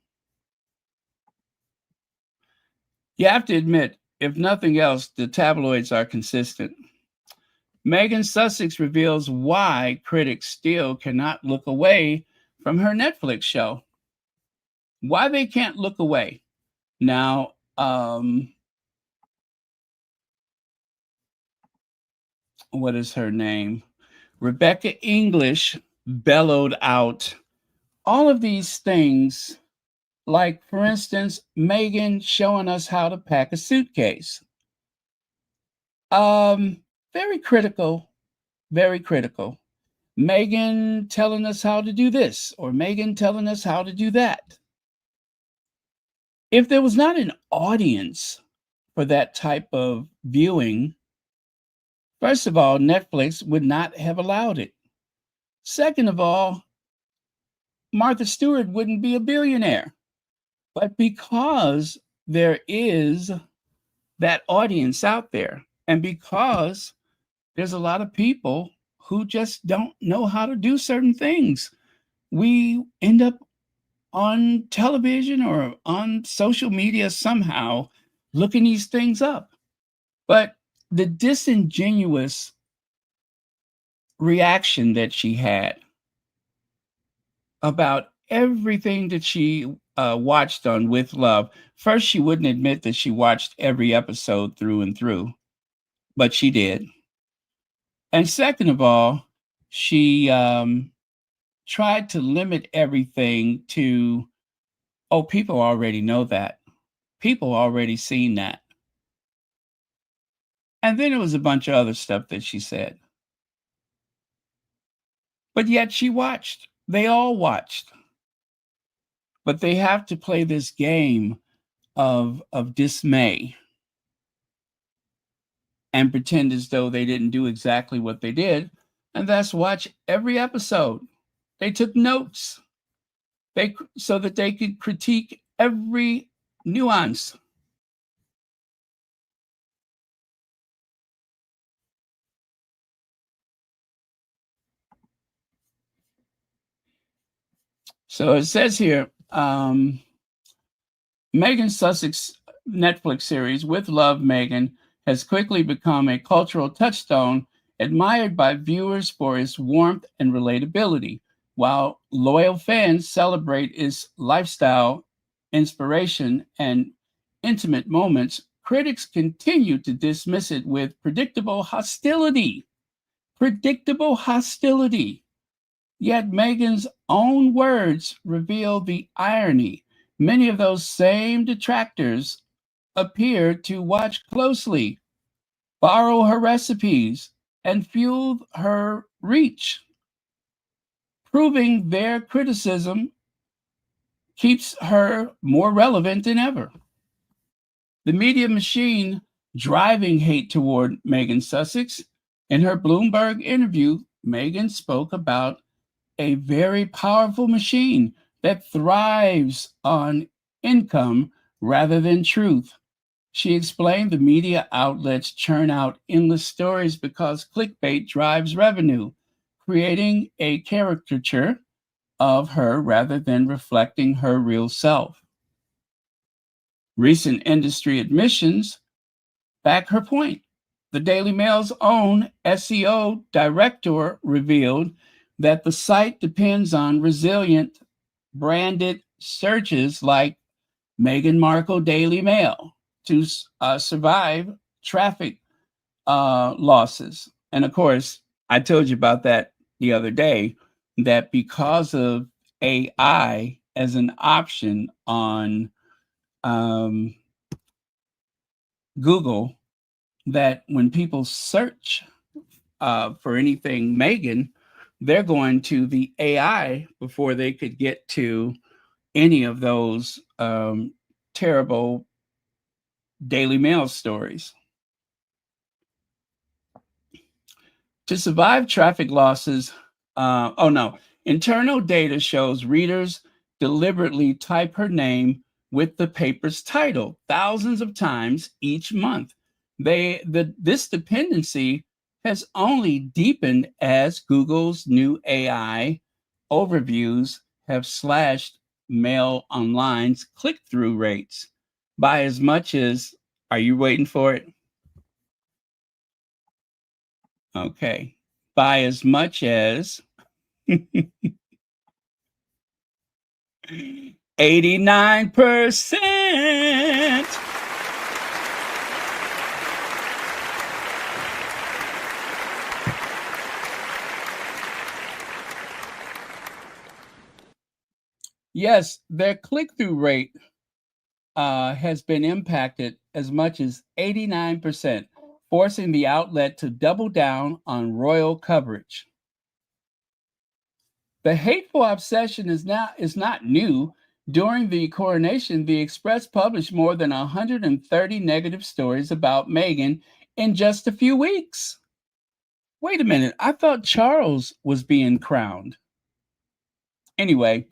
You have to admit, if nothing else, the tabloids are consistent. Meghan Sussex reveals why critics still cannot look away from her Netflix show. Why they can't look away. Now, what is her name? Rebecca English bellowed out all of these things, like, for instance, Meghan showing us how to pack a suitcase. Very critical, very critical. Meghan telling us how to do this, or Meghan telling us how to do that. If there was not an audience for that type of viewing, first of all, Netflix would not have allowed it. Second of all, Martha Stewart wouldn't be a billionaire. But because there is that audience out there, and because there's a lot of people who just don't know how to do certain things, we end up on television or on social media somehow looking these things up. But the disingenuous reaction that she had about everything that she watched on With Love. First, she wouldn't admit that she watched every episode through and through, but she did. And second of all, she tried to limit everything to, oh, people already know that. People already seen that. And then there was a bunch of other stuff that she said. But yet she watched. They all watched. But they have to play this game of dismay and pretend as though they didn't do exactly what they did. And that's watch every episode. They took notes so that they could critique every nuance. So it says here, Meghan Sussex Netflix series, With Love, Meghan, has quickly become a cultural touchstone admired by viewers for its warmth and relatability, while loyal fans celebrate its lifestyle, inspiration, and intimate moments. critics continue to dismiss it with predictable hostility. Predictable hostility. Yet Meghan's own words reveal the irony. Many of those same detractors appear to watch closely, borrow her recipes, and fuel her reach, proving their criticism keeps her more relevant than ever. The media machine driving hate toward Meghan Sussex. In her Bloomberg interview, Meghan spoke about a very powerful machine that thrives on income rather than truth. She explained the media outlets churn out endless stories because clickbait drives revenue, creating a caricature of her rather than reflecting her real self. Recent industry admissions back her point. The Daily Mail's own SEO director revealed that the site depends on resilient branded searches like Meghan Markle Daily Mail to survive traffic losses. And of course, I told you about that the other day, that because of AI as an option on Google, that when people search for anything Meghan, they're going to the AI before they could get to any of those terrible Daily Mail stories. To survive traffic losses, internal data shows readers deliberately type her name with the paper's title thousands of times each month. This dependency has only deepened as Google's new AI overviews have slashed Mail Online's click-through rates by as much as, are you waiting for it? Okay, by as much as 89%. Yes, their click-through rate has been impacted as much as 89%, forcing the outlet to double down on royal coverage. The hateful obsession is not new. During the coronation, the Express published more than 130 negative stories about Meghan in just a few weeks. Wait a minute, I thought Charles was being crowned. Anyway,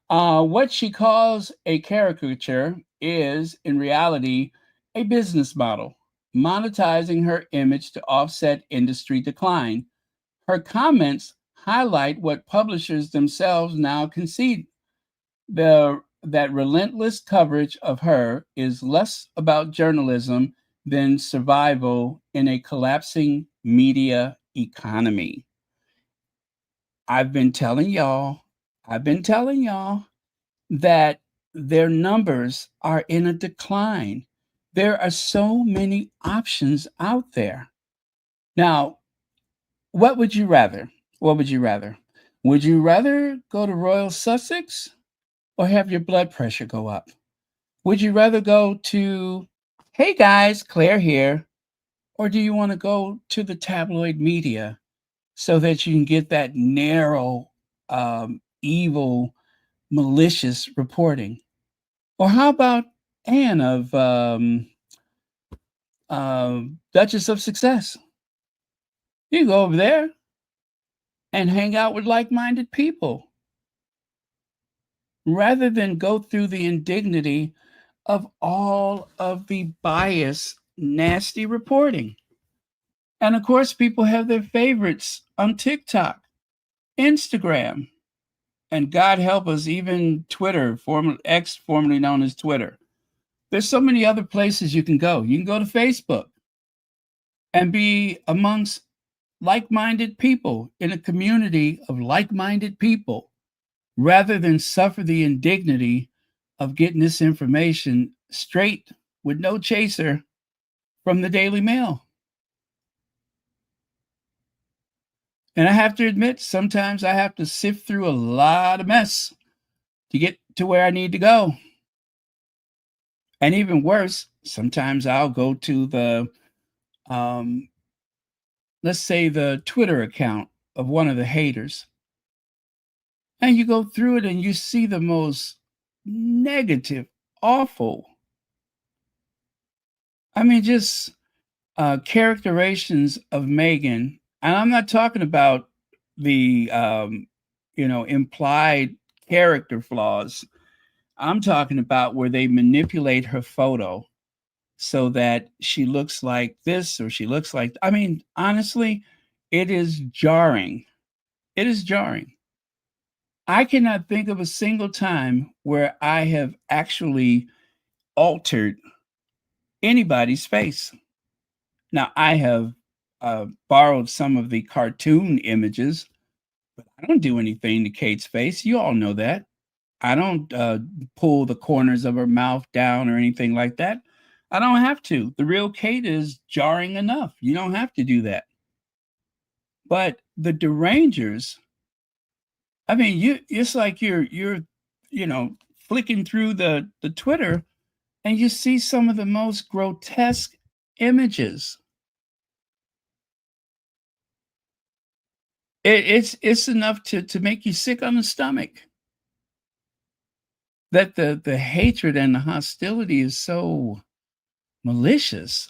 what she calls a caricature is, in reality, a business model, monetizing her image to offset industry decline. Her comments highlight what publishers themselves now concede: that relentless coverage of her is less about journalism than survival in a collapsing media economy. I've been telling y'all that their numbers are in a decline. There are so many options out there. Now, what would you rather? What would you rather? Would you rather go to Royal Sussex or have your blood pressure go up? Would you rather go to, hey guys, Claire here, or do you want to go to the tabloid media so that you can get that narrow, evil, malicious reporting? Or how about Anne of Duchess of Success? You can go over there and hang out with like-minded people rather than go through the indignity of all of the bias, nasty reporting. And of course, people have their favorites on TikTok, Instagram, and God help us, even Twitter, X, formerly known as Twitter. There's so many other places you can go. You can go to Facebook and be amongst like-minded people in a community of like-minded people, rather than suffer the indignity of getting this information straight with no chaser from the Daily Mail. And I have to admit, sometimes I have to sift through a lot of mess to get to where I need to go. And even worse, sometimes I'll go to the, let's say, the Twitter account of one of the haters. And you go through it and you see the most negative, awful, I mean, just characterizations of Meghan. And I'm not talking about the, implied character flaws. I'm talking about where they manipulate her photo so that she looks like this or she looks like, I mean, honestly, it is jarring. It is jarring. I cannot think of a single time where I have actually altered anybody's face. Now, I have borrowed some of the cartoon images, but I don't do anything to Kate's face. You all know that. I don't pull the corners of her mouth down or anything like that. I don't have to. The real Kate is jarring enough. You don't have to do that. But the derangers, I mean, it's like you're flicking through the Twitter and you see some of the most grotesque images. It's enough to make you sick on the stomach. That the hatred and the hostility is so malicious.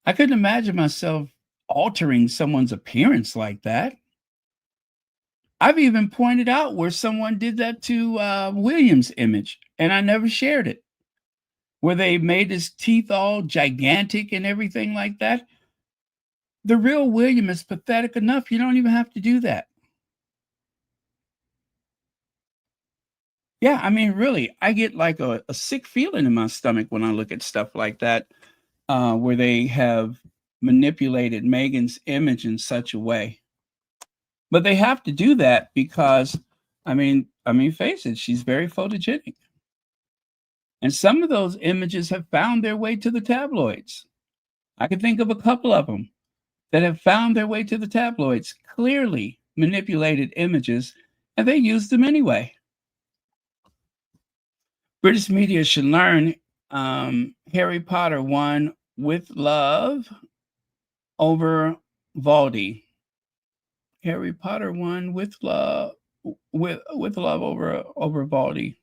I couldn't imagine myself altering someone's appearance like that. I've even pointed out where someone did that to William's image, and I never shared it. Where they made his teeth all gigantic and everything like that. The real William is pathetic enough. You don't even have to do that. Yeah, I mean, really, I get like a sick feeling in my stomach when I look at stuff like that, where they have manipulated Meghan's image in such a way. But they have to do that because, I mean, face it, she's very photogenic. And some of those images have found their way to the tabloids. I can think of a couple of them that have found their way to the tabloids, clearly manipulated images, and they use them anyway. British media should learn. Harry Potter won with love over Valdi. Harry Potter won with love over Valdi.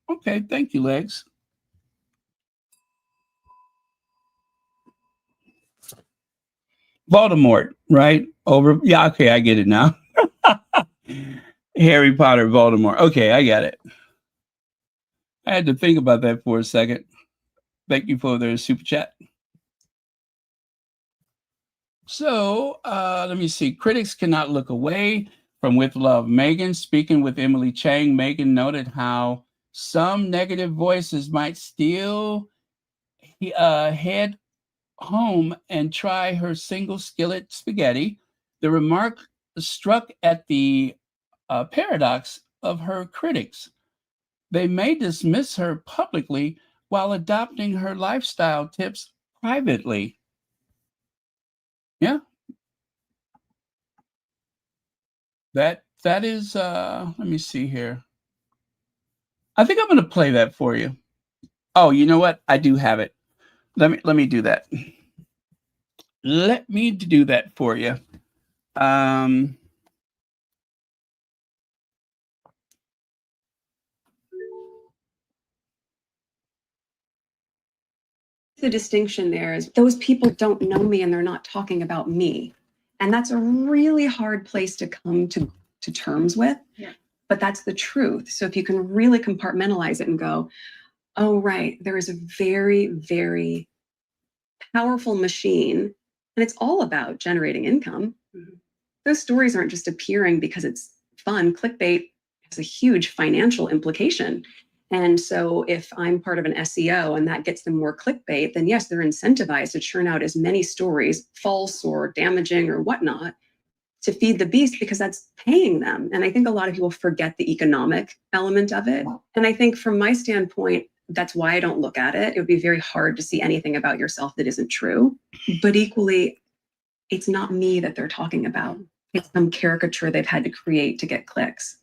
Okay, thank you, Legs. Voldemort, right? Over, yeah, okay, I get it now. Harry Potter, Voldemort. Okay, I got it. I had to think about that for a second. Thank you for the super chat. So let me see. Critics cannot look away from With Love Meghan. Speaking with Emily Chang, Meghan noted how some negative voices might still head home and try her single skillet spaghetti. The remark struck at the paradox of her critics. They may dismiss her publicly while adopting her lifestyle tips privately. Yeah. That is let me see here. I think I'm going to play that for you. Oh, you know what? I do have it. Let me do that. Let me do that for you. The distinction there is those people don't know me and they're not talking about me. And that's a really hard place to come to terms with. Yeah. But that's the truth. So if you can really compartmentalize it and go, oh, right, there is a very, very powerful machine and it's all about generating income. Mm-hmm. Those stories aren't just appearing because it's fun. Clickbait has a huge financial implication. And so if I'm part of an SEO and that gets them more clickbait, then yes, they're incentivized to churn out as many stories, false or damaging or whatnot, to feed the beast because that's paying them. And I think a lot of people forget the economic element of it. And I think from my standpoint, That's why I don't look at it. It would be very hard to see anything about yourself that isn't true. But equally, it's not me that they're talking about. It's some caricature they've had to create to get clicks.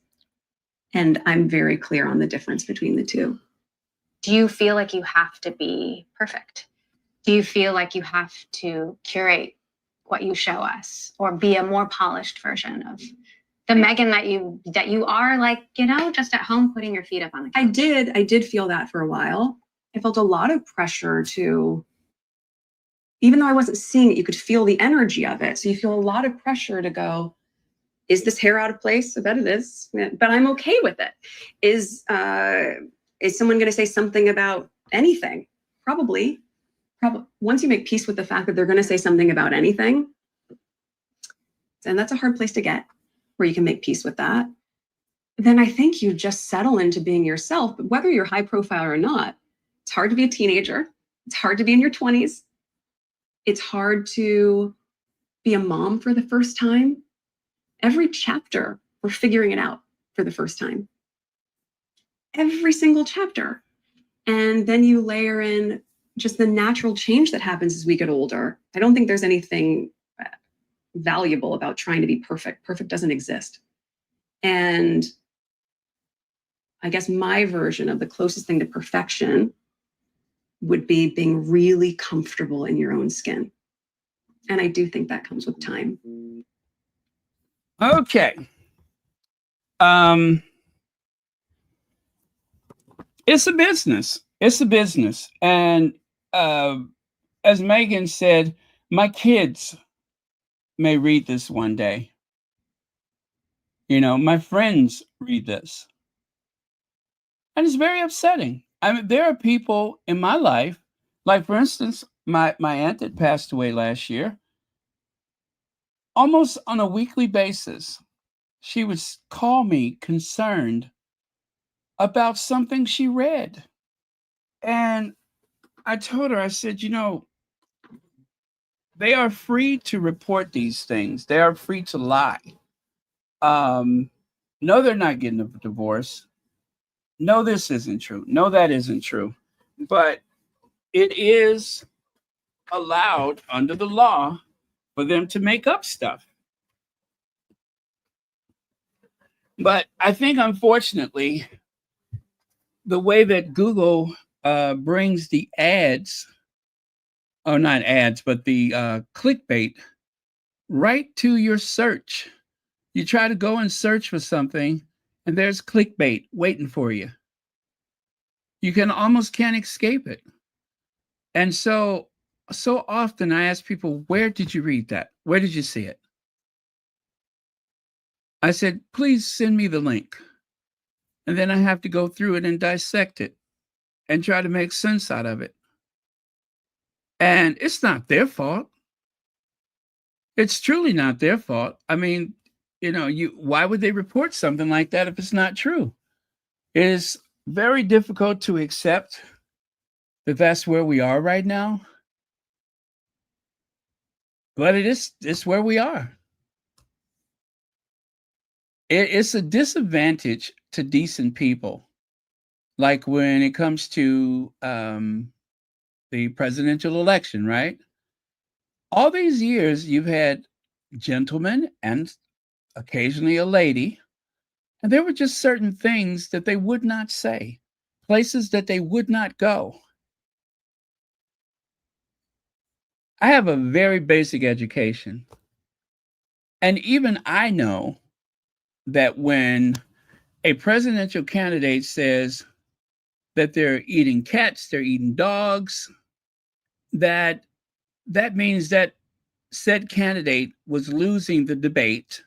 And I'm very clear on the difference between the two. Do you feel like you have to be perfect? Do you feel like you have to curate what you show us or be a more polished version of the Meghan that you are, like, you know, just at home putting your feet up on the couch? I did feel that for a while. I felt a lot of pressure to, even though I wasn't seeing it, you could feel the energy of it. So you feel a lot of pressure to go, is this hair out of place? I bet it is, but I'm okay with it. Is someone going to say something about anything? Probably. Once you make peace with the fact that they're going to say something about anything, and that's a hard place to get, where you can make peace with that, then I think you just settle into being yourself. But whether you're high profile or not, it's hard to be a teenager. It's hard to be in your 20s. It's hard to be a mom for the first time. Every chapter, we're figuring it out for the first time. Every single chapter. And then you layer in just the natural change that happens as we get older. I don't think there's anything valuable about trying to be perfect. Perfect doesn't exist. And I guess my version of the closest thing to perfection would be being really comfortable in your own skin. And I do think that comes with time. Okay. It's a business. It's a business. And as Meghan said, my kids may read this one day. You know, my friends read this. And it's very upsetting. I mean, there are people in my life, like, for instance, my aunt that passed away last year, almost on a weekly basis, she would call me concerned about something she read. And I told her, I said, you know, they are free to report these things. They are free to lie. No, they're not getting a divorce. No, this isn't true. No, that isn't true. But it is allowed under the law for them to make up stuff. But I think, unfortunately, the way that Google brings the ads, or not ads, but the clickbait right to your search. You try to go and search for something, and there's clickbait waiting for you. You almost can't escape it. And so often I ask people, where did you read that? Where did you see it? I said, please send me the link. And then I have to go through it and dissect it and try to make sense out of it. And it's not their fault. It's truly not their fault. I mean, you know, why would they report something like that if it's not true? It is very difficult to accept that that's where we are right now. But it's where we are. It's a disadvantage to decent people. Like when it comes to the presidential election, right? All these years, you've had gentlemen and occasionally a lady, and there were just certain things that they would not say, places that they would not go. I have a very basic education, and even I know that when a presidential candidate says that they're eating cats, they're eating dogs, that means that said candidate was losing the debate,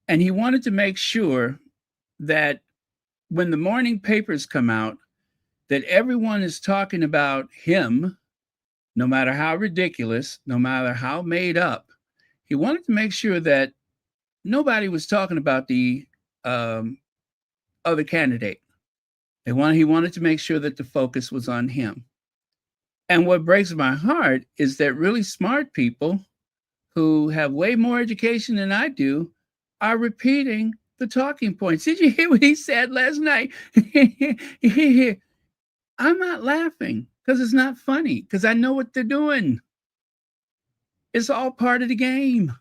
and he wanted to make sure that when the morning papers come out, that everyone is talking about him, no matter how ridiculous, no matter how made up. He wanted to make sure that nobody was talking about the other candidate. He wanted to make sure that the focus was on him. And what breaks my heart is that really smart people who have way more education than I do are repeating the talking points. Did you hear what he said last night? I'm not laughing because it's not funny, because I know what they're doing. It's all part of the game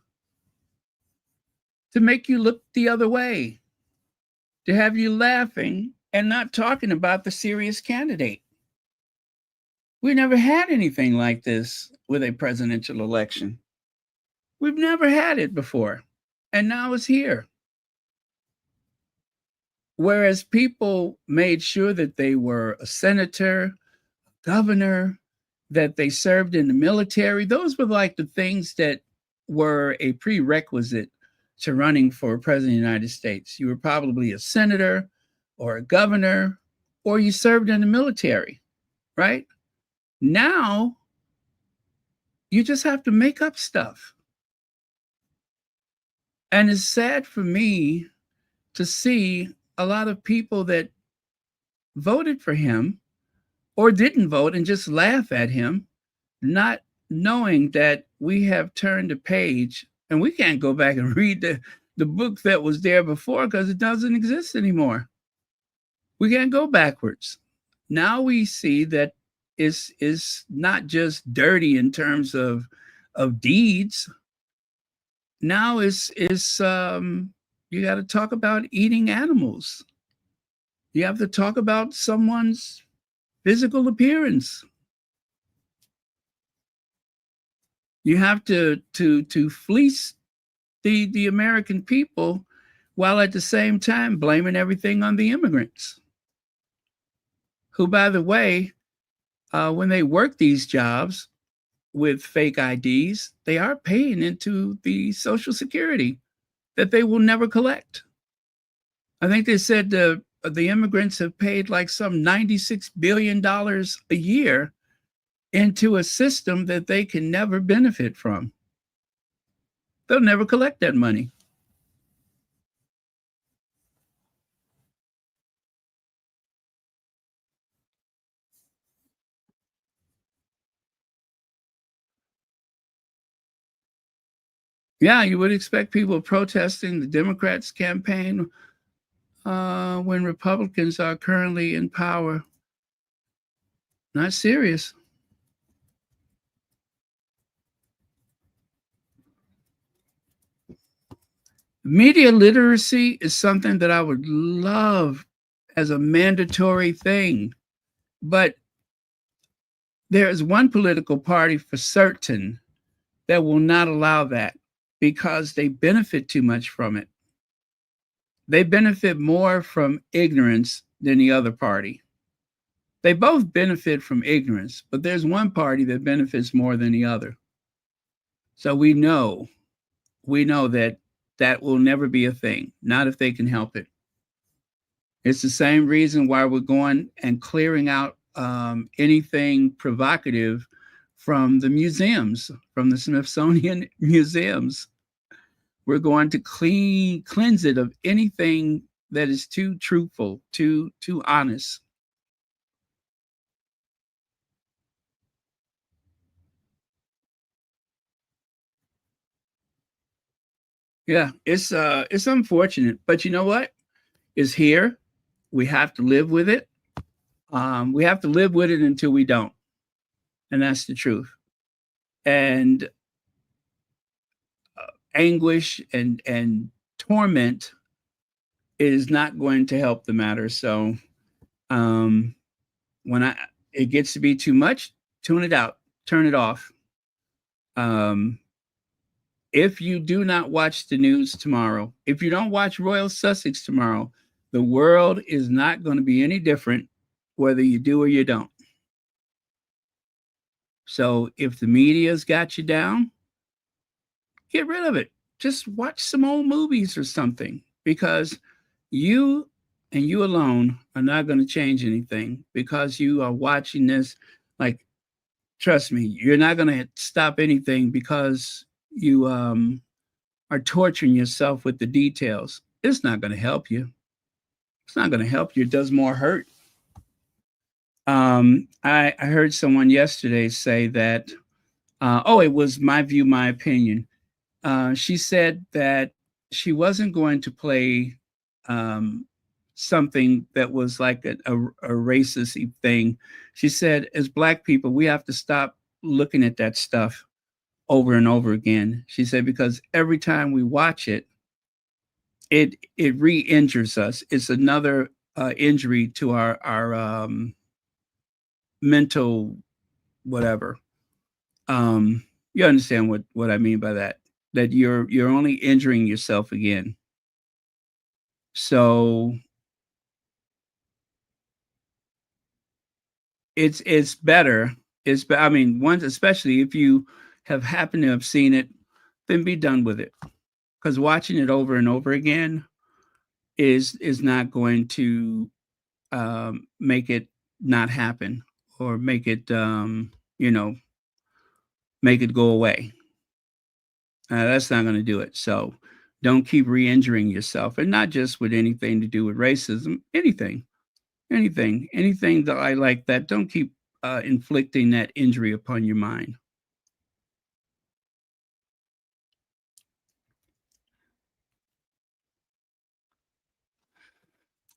to make you look the other way, to have you laughing and not talking about the serious candidate. We never had anything like this with a presidential election. We've never had it before, and now it's here. Whereas people made sure that they were a senator, governor, that they served in the military. Those were like the things that were a prerequisite to running for president of the United States. You were probably a senator or a governor, or you served in the military, right? Now, you just have to make up stuff. And it's sad for me to see a lot of people that voted for him or didn't vote and just laugh at him, not knowing that we have turned a page and we can't go back and read the book that was there before because it doesn't exist anymore. We can't go backwards. Now we see that it's not just dirty in terms of deeds. Now it's you got to talk about eating animals. You have to talk about someone's physical appearance. You have to fleece the American people while at the same time blaming everything on the immigrants, who, by the way, when they work these jobs with fake IDs, they are paying into the Social Security that they will never collect. I think they said the immigrants have paid like some $96 billion a year into a system that they can never benefit from. They'll never collect that money. Yeah, you would expect people protesting the Democrats' campaign when Republicans are currently in power. Not serious. Media literacy is something that I would love as a mandatory thing, but there is one political party for certain that will not allow that because they benefit too much from it. They benefit more from ignorance than the other party. They both benefit from ignorance, but there's one party that benefits more than the other. So we know that that will never be a thing, not if they can help it. It's the same reason why we're going and clearing out anything provocative from the museums, from the Smithsonian museums. We're going to cleanse it of anything that is too truthful, too honest. Yeah, it's unfortunate, but you know what? It's here. We have to live with it. We have to live with it until we don't, and that's the truth. And anguish and torment is not going to help the matter. So when it gets to be too much, tune it out, turn it off. If you do not watch the news tomorrow, if you don't watch Royal Sussex tomorrow, the world is not going to be any different whether you do or you don't. So if the media's got you down, get rid of it. Just watch some old movies or something, because you and you alone are not going to change anything because you are watching this. Like, trust me, you're not going to stop anything because you are torturing yourself with the details. It's not going to help you. It's not going to help you. It does more hurt. I heard someone yesterday say that, it was My View, My Opinion. She said that she wasn't going to play something that was like a racist thing. She said, as Black people, we have to stop looking at that stuff over and over again. She said, because every time we watch it, it re-injures us. It's another injury to our mental whatever. You understand what I mean by that? That you're only injuring yourself again. So it's better. I mean, once, especially if you have happened to have seen it, then be done with it. Because watching it over and over again is not going to make it not happen or make it make it go away. That's not going to do it. So don't keep re-injuring yourself, and not just with anything to do with racism. Anything that I like that. Don't keep inflicting that injury upon your mind.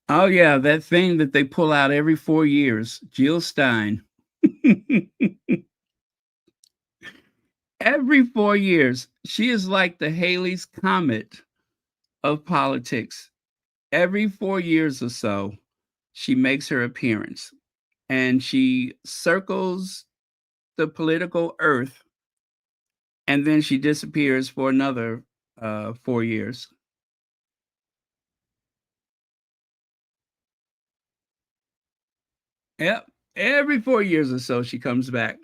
Oh yeah, that thing that they pull out every 4 years, Jill Stein. Every 4 years, she is like the Halley's Comet of politics. Every 4 years or so, she makes her appearance, and she circles the political earth, and then she disappears for another 4 years. Yep. Every 4 years or so, she comes back.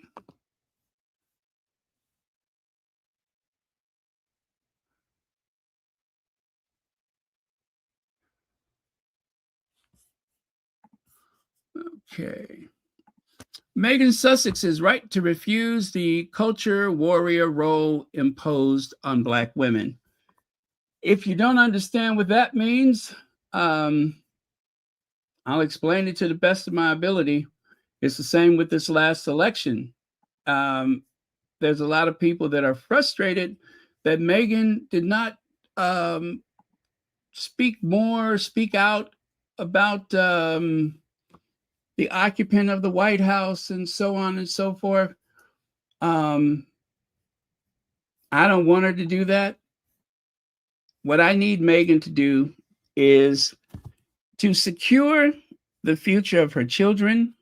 Okay. Meghan Sussex's right to refuse the culture warrior role imposed on Black women. If you don't understand what that means, I'll explain it to the best of my ability. It's the same with this last election. There's a lot of people that are frustrated that Meghan did not speak out about the occupant of the White House and so on and so forth. I don't want her to do that. What I need Meghan to do is to secure the future of her children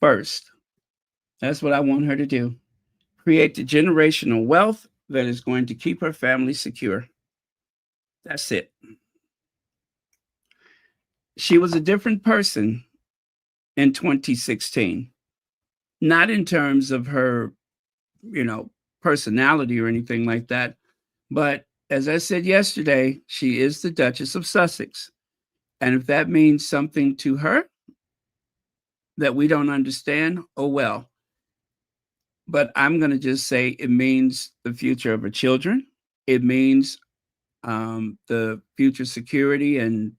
first. That's what I want her to do. Create the generational wealth that is going to keep her family secure. That's it. She was a different person in 2016, not in terms of her, personality or anything like that. But as I said yesterday, she is the Duchess of Sussex. And if that means something to her that we don't understand, oh well. But I'm going to just say it means the future of her children. It means the future security and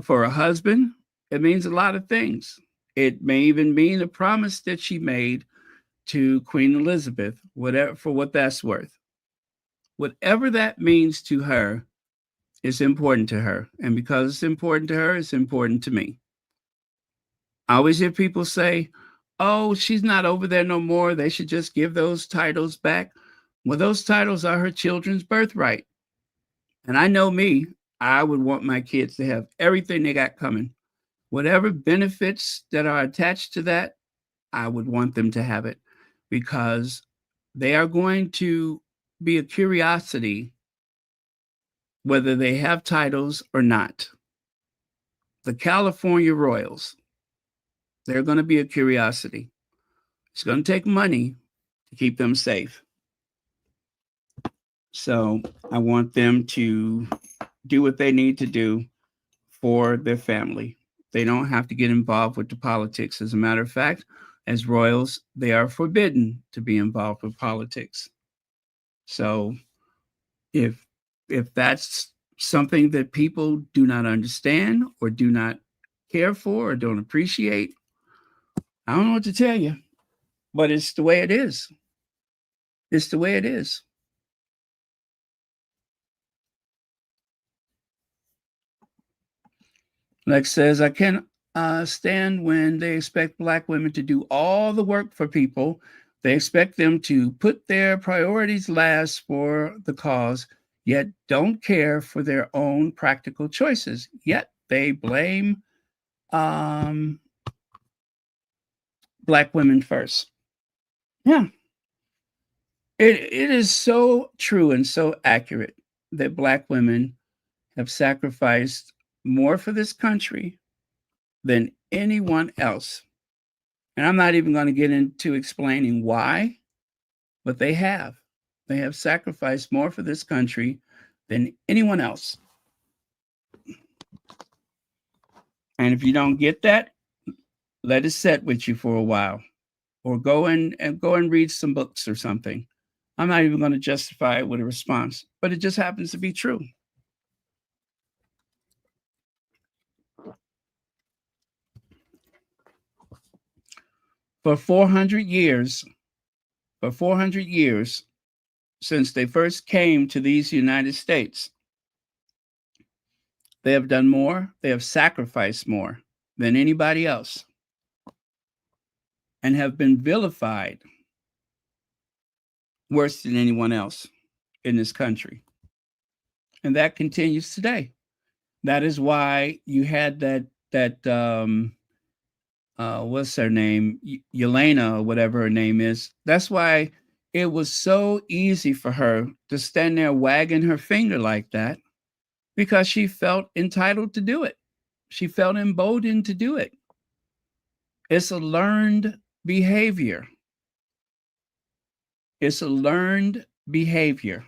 for a husband. It means a lot of things. It may even mean a promise that she made to Queen Elizabeth, whatever, for what that's worth. Whatever that means to her is important to her. And because it's important to her, it's important to me. I always hear people say, oh, she's not over there no more. They should just give those titles back. Well, those titles are her children's birthright. And I know me, I would want my kids to have everything they got coming. Whatever benefits that are attached to that, I would want them to have it, because they are going to be a curiosity whether they have titles or not. The California Royals, they're going to be a curiosity. It's going to take money to keep them safe. So I want them to do what they need to do for their family. They don't have to get involved with the politics. As a matter of fact, as royals, they are forbidden to be involved with politics. So if that's something that people do not understand or do not care for or don't appreciate, I don't know what to tell you, but it's the way it is. It's the way it is. Lex says, I can't stand when they expect Black women to do all the work for people. They expect them to put their priorities last for the cause, yet don't care for their own practical choices. Yet they blame Black women first. Yeah. It is so true and so accurate that Black women have sacrificed more for this country than anyone else. And I'm not even going to get into explaining why, but they have. They have sacrificed more for this country than anyone else. And if you don't get that, let it set with you for a while, or go and read some books or something. I'm not even going to justify it with a response, but it just happens to be true. For 400 years, since they first came to these United States, they have done more, they have sacrificed more than anybody else, and have been vilified worse than anyone else in this country. And that continues today. That is why you had that what's her name? Yelena, or whatever her name is. That's why it was so easy for her to stand there wagging her finger like that, because she felt entitled to do it. She felt emboldened to do it. It's a learned behavior. It's a learned behavior.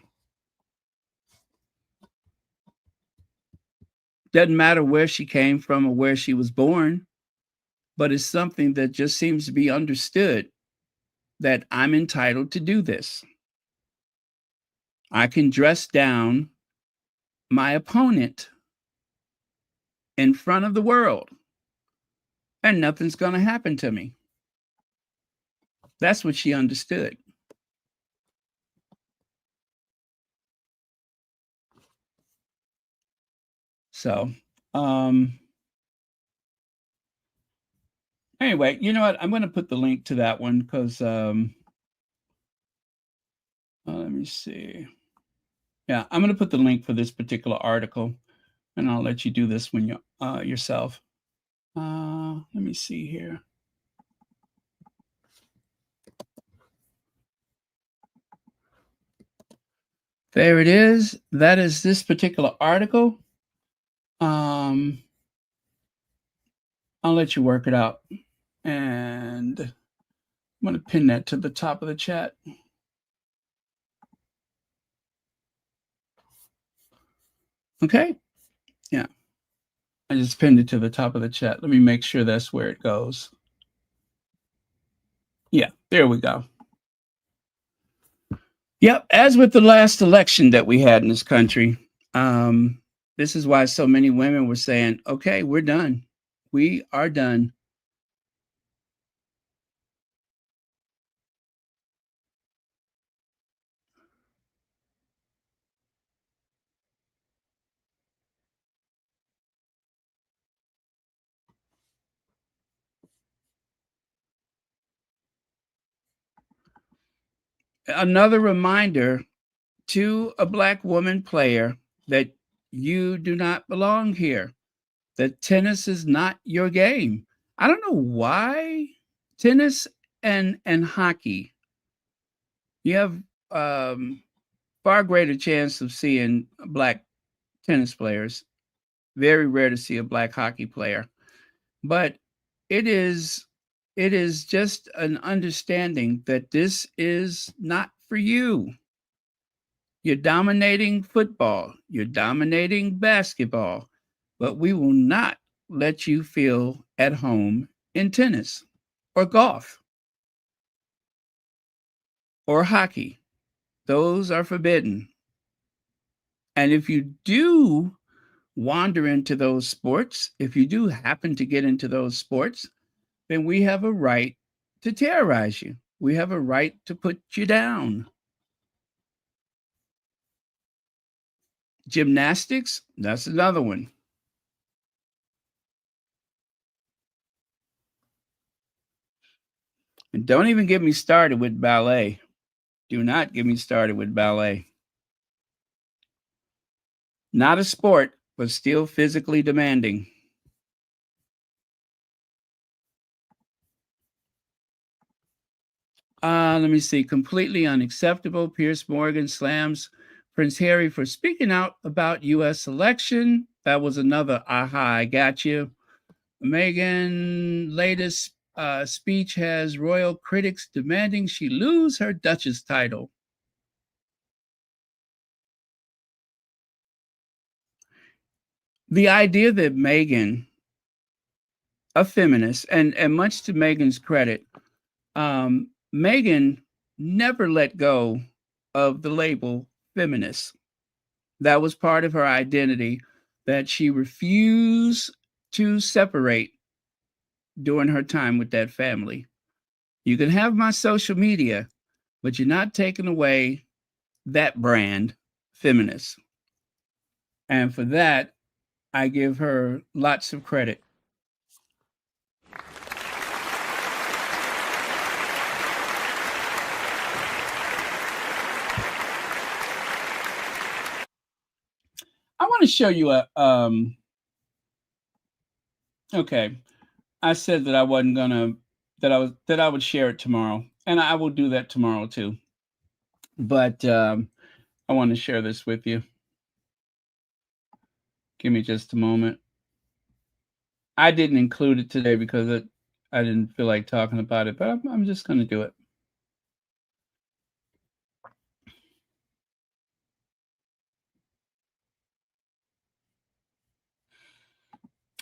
Doesn't matter where she came from or where she was born, but it's something that just seems to be understood, that I'm entitled to do this. I can dress down my opponent in front of the world, and nothing's going to happen to me. That's what she understood. So, anyway, you know what? I'm going to put the link to that one because, let me see. Yeah, I'm going to put the link for this particular article, and I'll let you do this when you yourself. Let me see here. There it is. That is this particular article. I'll let you work it out. And I'm going to pin that to the top of the chat. Okay. Yeah. I just pinned it to the top of the chat. Let me make sure that's where it goes. Yeah, there we go. Yep. As with the last election that we had in this country, this is why so many women were saying, okay, we're done. We are done. Another reminder to a Black woman player that you do not belong here, that tennis is not your game. I don't know why tennis and hockey, you have far greater chance of seeing Black tennis players. Very rare to see a Black hockey player. But it is just an understanding that this is not for you. You're dominating football, you're dominating basketball, but we will not let you feel at home in tennis or golf or hockey. Those are forbidden. And if you do wander into those sports, if you do happen to get into those sports, then we have a right to terrorize you. We have a right to put you down. Gymnastics, that's another one. And don't even get me started with ballet. Do not get me started with ballet. Not a sport, but still physically demanding. Let me see. Completely unacceptable. Piers Morgan slams Prince Harry for speaking out about U.S. election. That was another aha, I got you. Meghan latest speech has royal critics demanding she lose her Duchess title. The idea that Meghan, a feminist, and much to Meghan's credit, Meghan never let go of the label feminist. That was part of her identity that she refused to separate during her time with that family. You can have my social media, but you're not taking away that brand, feminist. And for that, I give her lots of credit. I want to show you a okay. I said that I wasn't gonna that I would share it tomorrow, and I will do that tomorrow too. But I want to share this with you. Give me just a moment. I didn't include it today because I didn't feel like talking about it, but I'm just going to do it.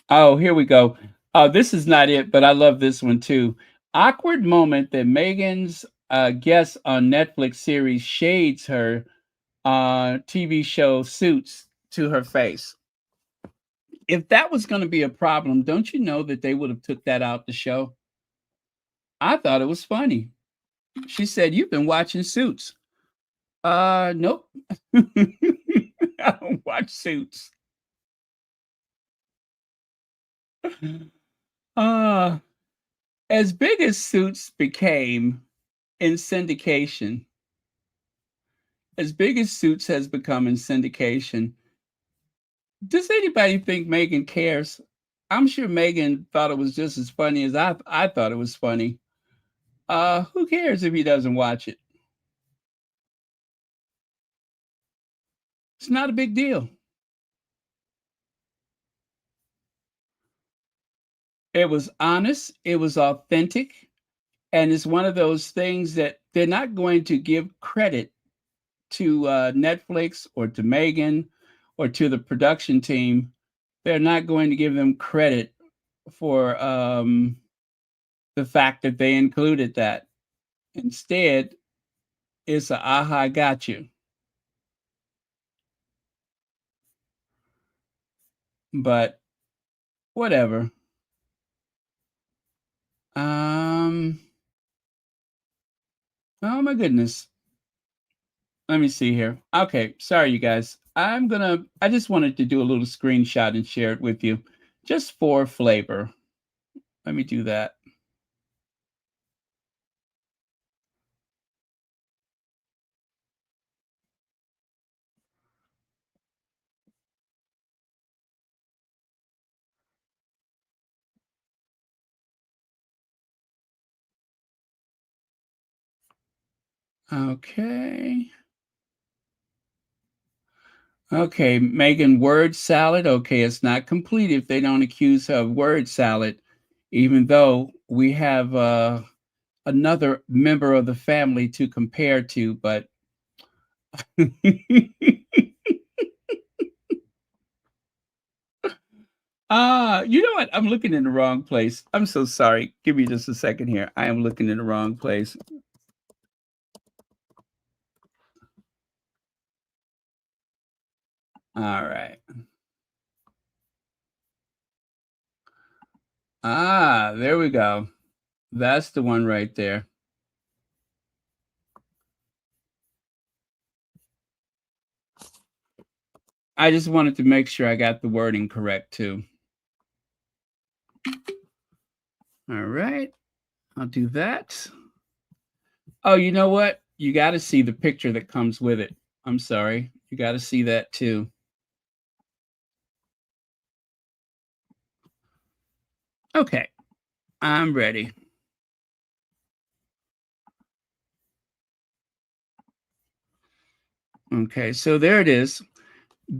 Oh, here we go. This is not it, but I love this one too. Awkward moment that Meghan's guest on Netflix series shades her TV show Suits to her face. If that was going to be a problem, don't you know that they would have took that out the show? I thought it was funny. She said, "You've been watching Suits." Nope. I don't watch Suits. As big as Suits became in syndication, as big as Suits has become in syndication, does anybody think Meghan cares? I'm sure Meghan thought it was just as funny as I thought it was funny. Who cares if he doesn't watch it? It's not a big deal. It was honest, it was authentic, and it's one of those things that they're not going to give credit to Netflix or to Meghan or to the production team. They're not going to give them credit for the fact that they included that. Instead, it's a aha, got you. But whatever. Oh my goodness. Let me see here. Okay, sorry you guys. I just wanted to do a little screenshot and share it with you just for flavor. Let me do that. Okay. Okay, Meghan, word salad. Okay, it's not complete if they don't accuse her of word salad, even though we have another member of the family to compare to, but you know what? I'm looking in the wrong place. I'm so sorry. Give me just a second here. I am looking in the wrong place. All right. There we go. That's the one right there. I just wanted to make sure I got the wording correct too. All right. I'll do that. Oh, you know what? You got to see the picture that comes with it. I'm sorry. You got to see that too. Okay, I'm ready. Okay, so there it is.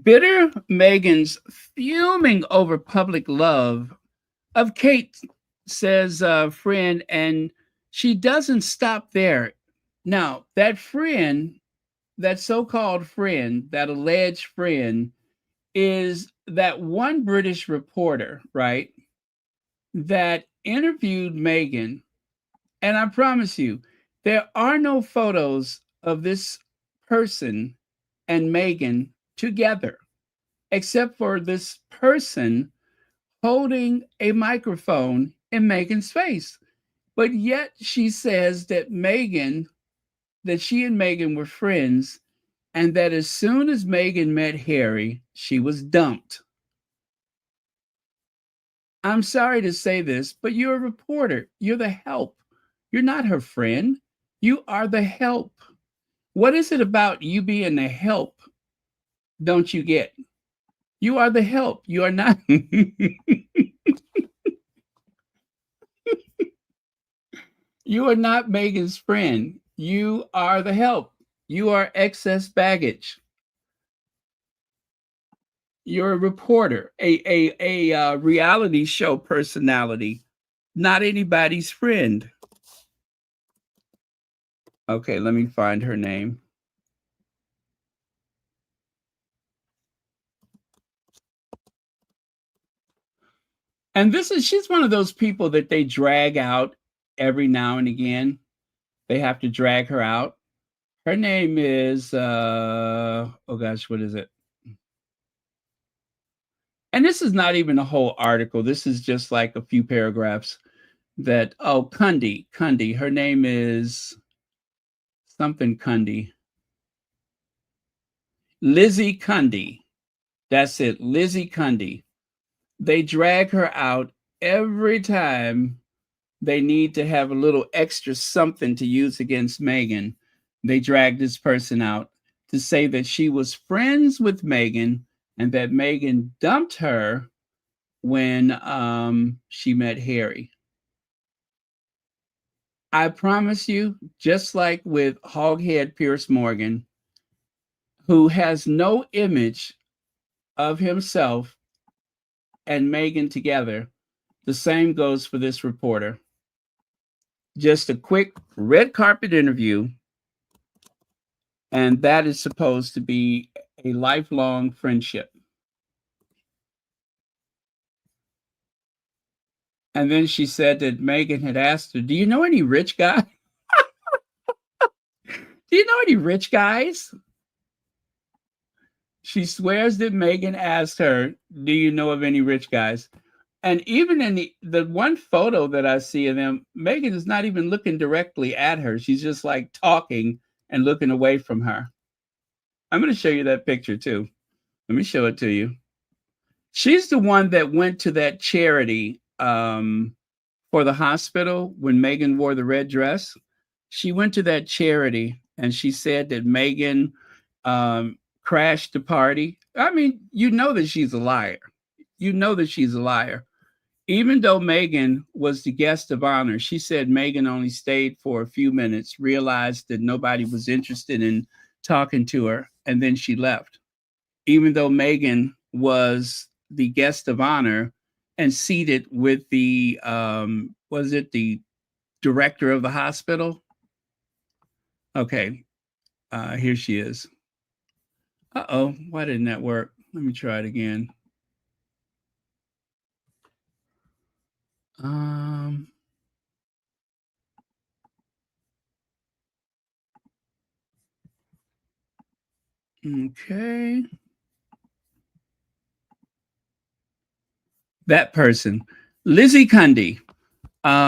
Bitter Meghan's fuming over public love of Kate, says a friend, and she doesn't stop there. Now, that friend, that so-called friend, that alleged friend, is that one British reporter, right, that interviewed Meghan. And I promise you, there are no photos of this person and Meghan together, except for this person holding a microphone in Meghan's face. But yet she says that she and Meghan were friends, and that as soon as Meghan met Harry, she was dumped. I'm sorry to say this, but you're a reporter. You're the help. You're not her friend. You are the help. What is it about you being the help don't you get? You are the help. You are not. You are not Meghan's friend. You are the help. You are excess baggage. You're a reporter, a reality show personality, not anybody's friend. Okay, let me find her name. And she's one of those people that they drag out every now and again. They have to drag her out. Her name is, oh gosh, what is it? And this is not even a whole article. This is just like a few paragraphs that, Cundy. Her name is something Cundy. Lizzie Cundy. That's it, Lizzie Cundy. They drag her out every time they need to have a little extra something to use against Meghan. They drag this person out to say that she was friends with Meghan and that Meghan dumped her when she met Harry. I promise you, just like with Hoghead Pierce Morgan, who has no image of himself and Meghan together, the same goes for this reporter. Just a quick red carpet interview, and that is supposed to be a lifelong friendship. And then she said that Meghan had asked her, do you know any rich guy? Do you know any rich guys? She swears that Meghan asked her, do you know of any rich guys? And even in the one photo that I see of them, Meghan is not even looking directly at her. She's just like talking and looking away from her. I'm going to show you that picture too. Let me show it to you. She's the one that went to that charity for the hospital when Meghan wore the red dress. She went to that charity and she said that Meghan crashed the party. I mean, you know that she's a liar. You know that she's a liar. Even though Meghan was the guest of honor, she said Meghan only stayed for a few minutes, realized that nobody was interested in talking to her, and then she left. Even though Meghan was the guest of honor and seated with the, was it the director of the hospital? Okay, here she is. Uh-oh, why didn't that work? Let me try it again. Okay. That person, Lizzie Cundy,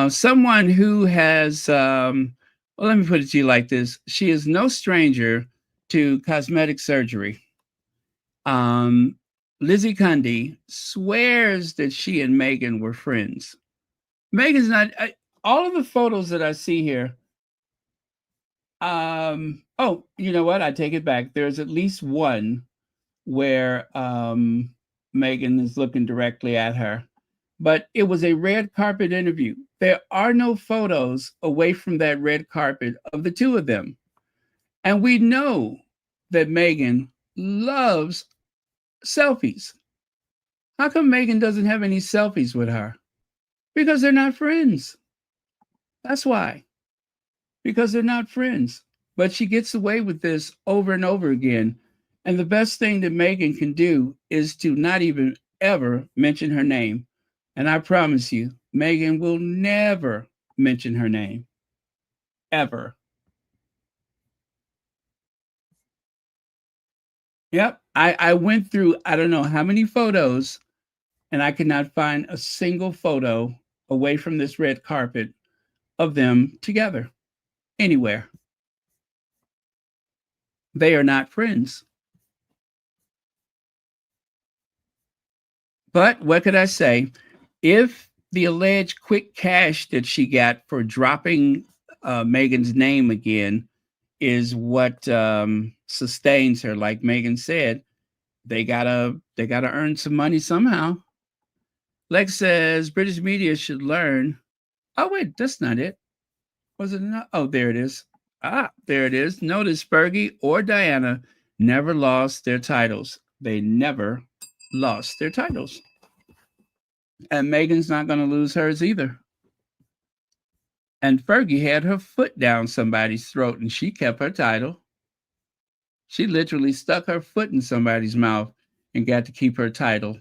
someone who has, well, let me put it to you like this. She is no stranger to cosmetic surgery. Lizzie Cundy swears that she and Meghan were friends. Meghan's not, all of the photos that I see here, Oh, you know what? I take it back. There's at least one where Meghan is looking directly at her, but it was a red carpet interview. There are no photos away from that red carpet of the two of them. And we know that Meghan loves selfies. How come Meghan doesn't have any selfies with her? Because they're not friends. That's why. Because they're not friends. But she gets away with this over and over again. And the best thing that Meghan can do is to not even ever mention her name. And I promise you, Meghan will never mention her name. Ever. Yep. I went through, I don't know how many photos, and I could not find a single photo away from this red carpet of them together anywhere. They are not friends. But what could I say? If the alleged quick cash that she got for dropping Meghan's name again is what sustains her, like Meghan said, they gotta earn some money somehow. Lex says British media should learn. Oh wait, that's not it. Was it enough? Oh, there it is. Ah, there it is. Notice Fergie or Diana never lost their titles. They never lost their titles. And Meghan's not going to lose hers either. And Fergie had her foot down somebody's throat and she kept her title. She literally stuck her foot in somebody's mouth and got to keep her title.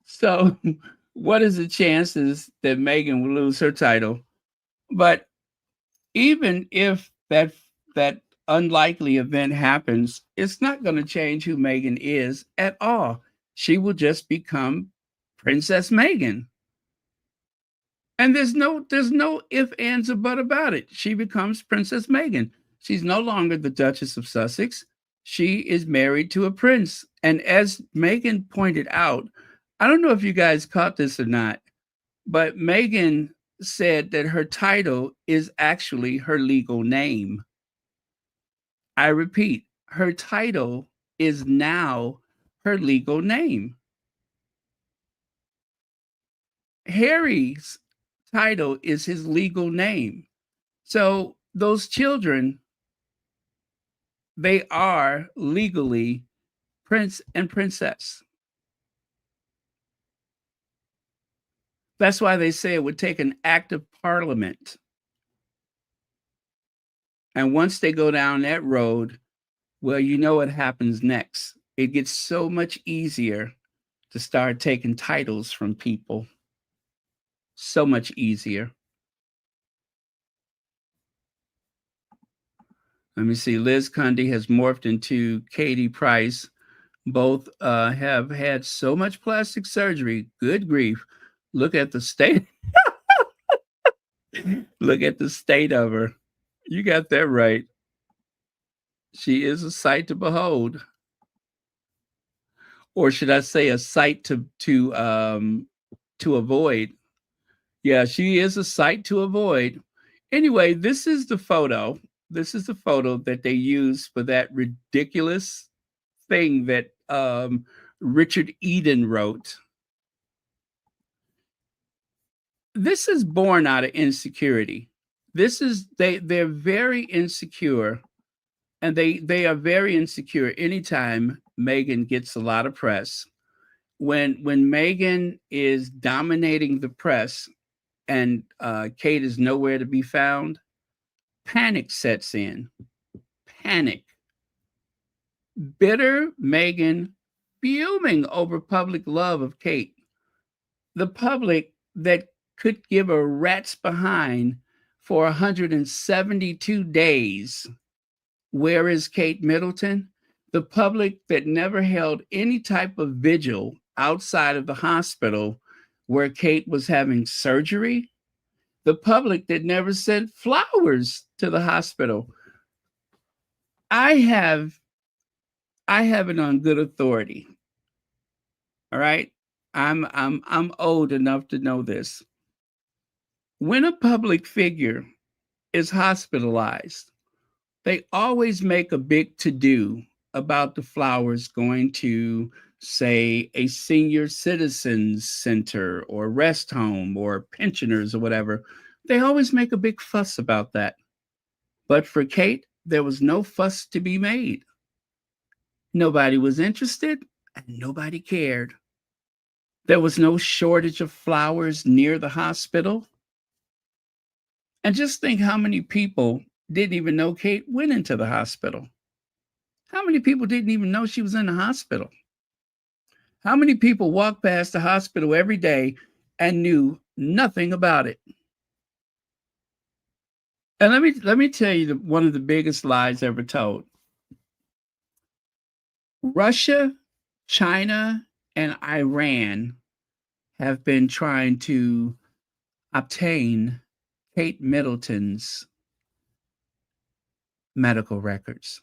So, what is the chances that Meghan will lose her title? But even if that unlikely event happens, it's not going to change who Meghan is at all. She will just become Princess Meghan. And there's no if, ands, or but about it. She becomes Princess Meghan. She's no longer the Duchess of Sussex. She is married to a prince. And as Meghan pointed out, I don't know if you guys caught this or not, but Meghan said that her title is actually her legal name. I repeat, her title is now her legal name. Harry's title is his legal name. So those children, they are legally prince and princess. That's why they say it would take an act of parliament. And once they go down that road, well, you know what happens next. It gets so much easier to start taking titles from people. So much easier. Let me see. Liz Cundy has morphed into Katie Price. Both have had so much plastic surgery. Good grief. Look at the state. Look at the state of her. You got that right. She is a sight to behold. Or should I say a sight to avoid? Yeah, she is a sight to avoid. Anyway, this is the photo. This is the photo that they used for that ridiculous thing that Richard Eden wrote. This is born out of insecurity. This is they're very insecure, and they are very insecure anytime Meghan gets a lot of press. When Meghan is dominating the press and Kate is nowhere to be found, panic sets in. Panic. Bitter Meghan fuming over public love of Kate. The public that could give a rat's behind for 172 days. Where is Kate Middleton? The public that never held any type of vigil outside of the hospital where Kate was having surgery. The public that never sent flowers to the hospital. I have I have it on good authority. All right. I'm old enough to know this. When a public figure is hospitalized, they always make a big to-do about the flowers going to, say, a senior citizens center or rest home or pensioners or whatever. They always make a big fuss about that. But for Kate, there was no fuss to be made. Nobody was interested and nobody cared. There was no shortage of flowers near the hospital. And just think how many people didn't even know Kate went into the hospital. How many people didn't even know she was in the hospital? How many people walked past the hospital every day and knew nothing about it? And let me tell you one of the biggest lies ever told. Russia, China, and Iran have been trying to obtain Kate Middleton's medical records.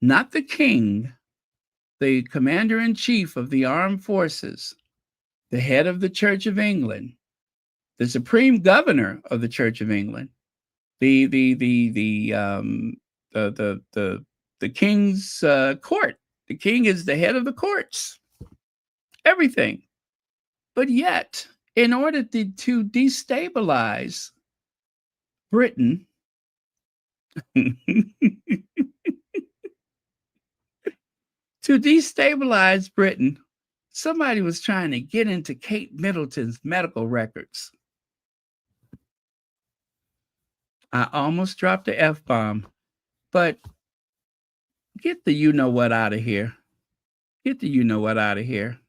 Not the king, the commander-in-chief of the armed forces, the head of the Church of England, the supreme governor of the Church of England, the king's court. The king is the head of the courts. Everything. But yet, in order to destabilize Britain, somebody was trying to get into Kate Middleton's medical records. I almost dropped the F-bomb, but get the you-know-what out of here. Get the you-know-what out of here.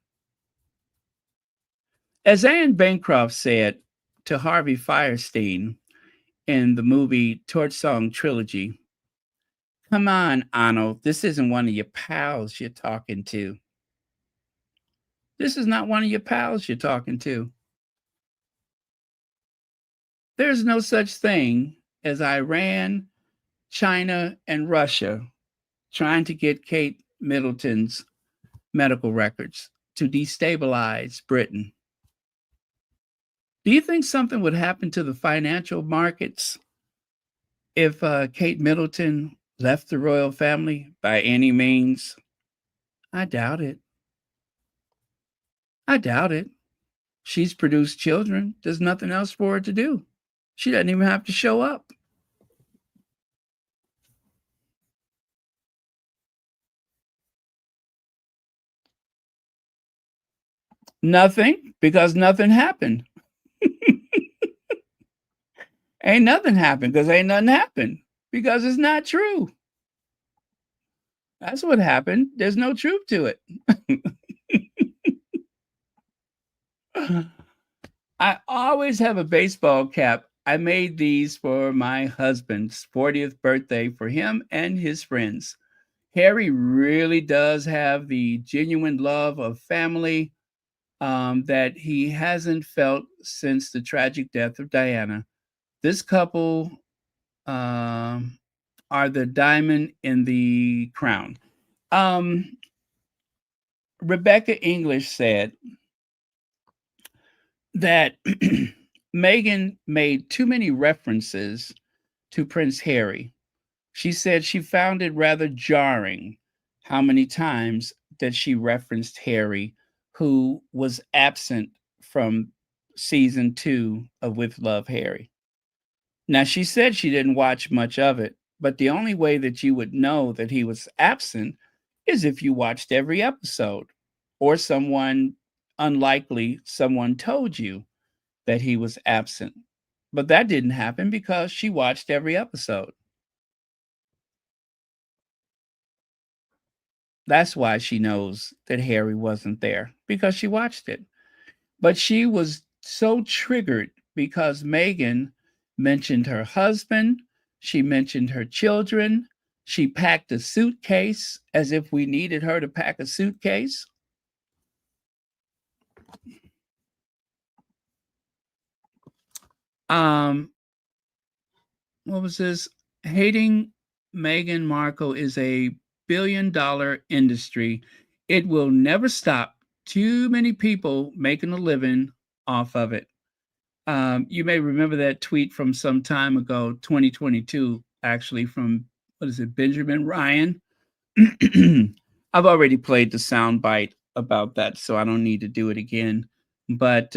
As Anne Bancroft said to Harvey Fierstein in the movie Torch Song Trilogy, "Come on, Arnold, this isn't one of your pals you're talking to. This is not one of your pals you're talking to. There's no such thing as Iran, China, and Russia trying to get Kate Middleton's medical records to destabilize Britain. Do you think something would happen to the financial markets if Kate Middleton left the royal family by any means? I doubt it. I doubt it. She's produced children. There's nothing else for her to do. She doesn't even have to show up. Nothing, because nothing happened. Ain't nothing happened because ain't nothing happened because it's not true. That's what happened. There's no truth to it. I always have a baseball cap. I made these for my husband's 40th birthday for him and his friends. Harry really does have the genuine love of family that he hasn't felt since the tragic death of Diana. This couple are the diamond in the crown. Rebecca English said that Meghan made too many references to Prince Harry. She said she found it rather jarring how many times that she referenced Harry, who was absent from season 2 of With Love, Harry. Now, she said she didn't watch much of it, but the only way that you would know that he was absent is if you watched every episode, or someone told you that he was absent. But that didn't happen because she watched every episode. That's why she knows that Harry wasn't there, because she watched it. But she was so triggered because Meghan mentioned her husband, she mentioned her children, she packed a suitcase as if we needed her to pack a suitcase. What was this? Hating Meghan Markle is a billion industry. It will never stop. Too many people making a living off of it. You may remember that tweet from some time ago, 2022, actually, from, what is it, Benjamin Ryan? I've already played the soundbite about that, so I don't need to do it again. But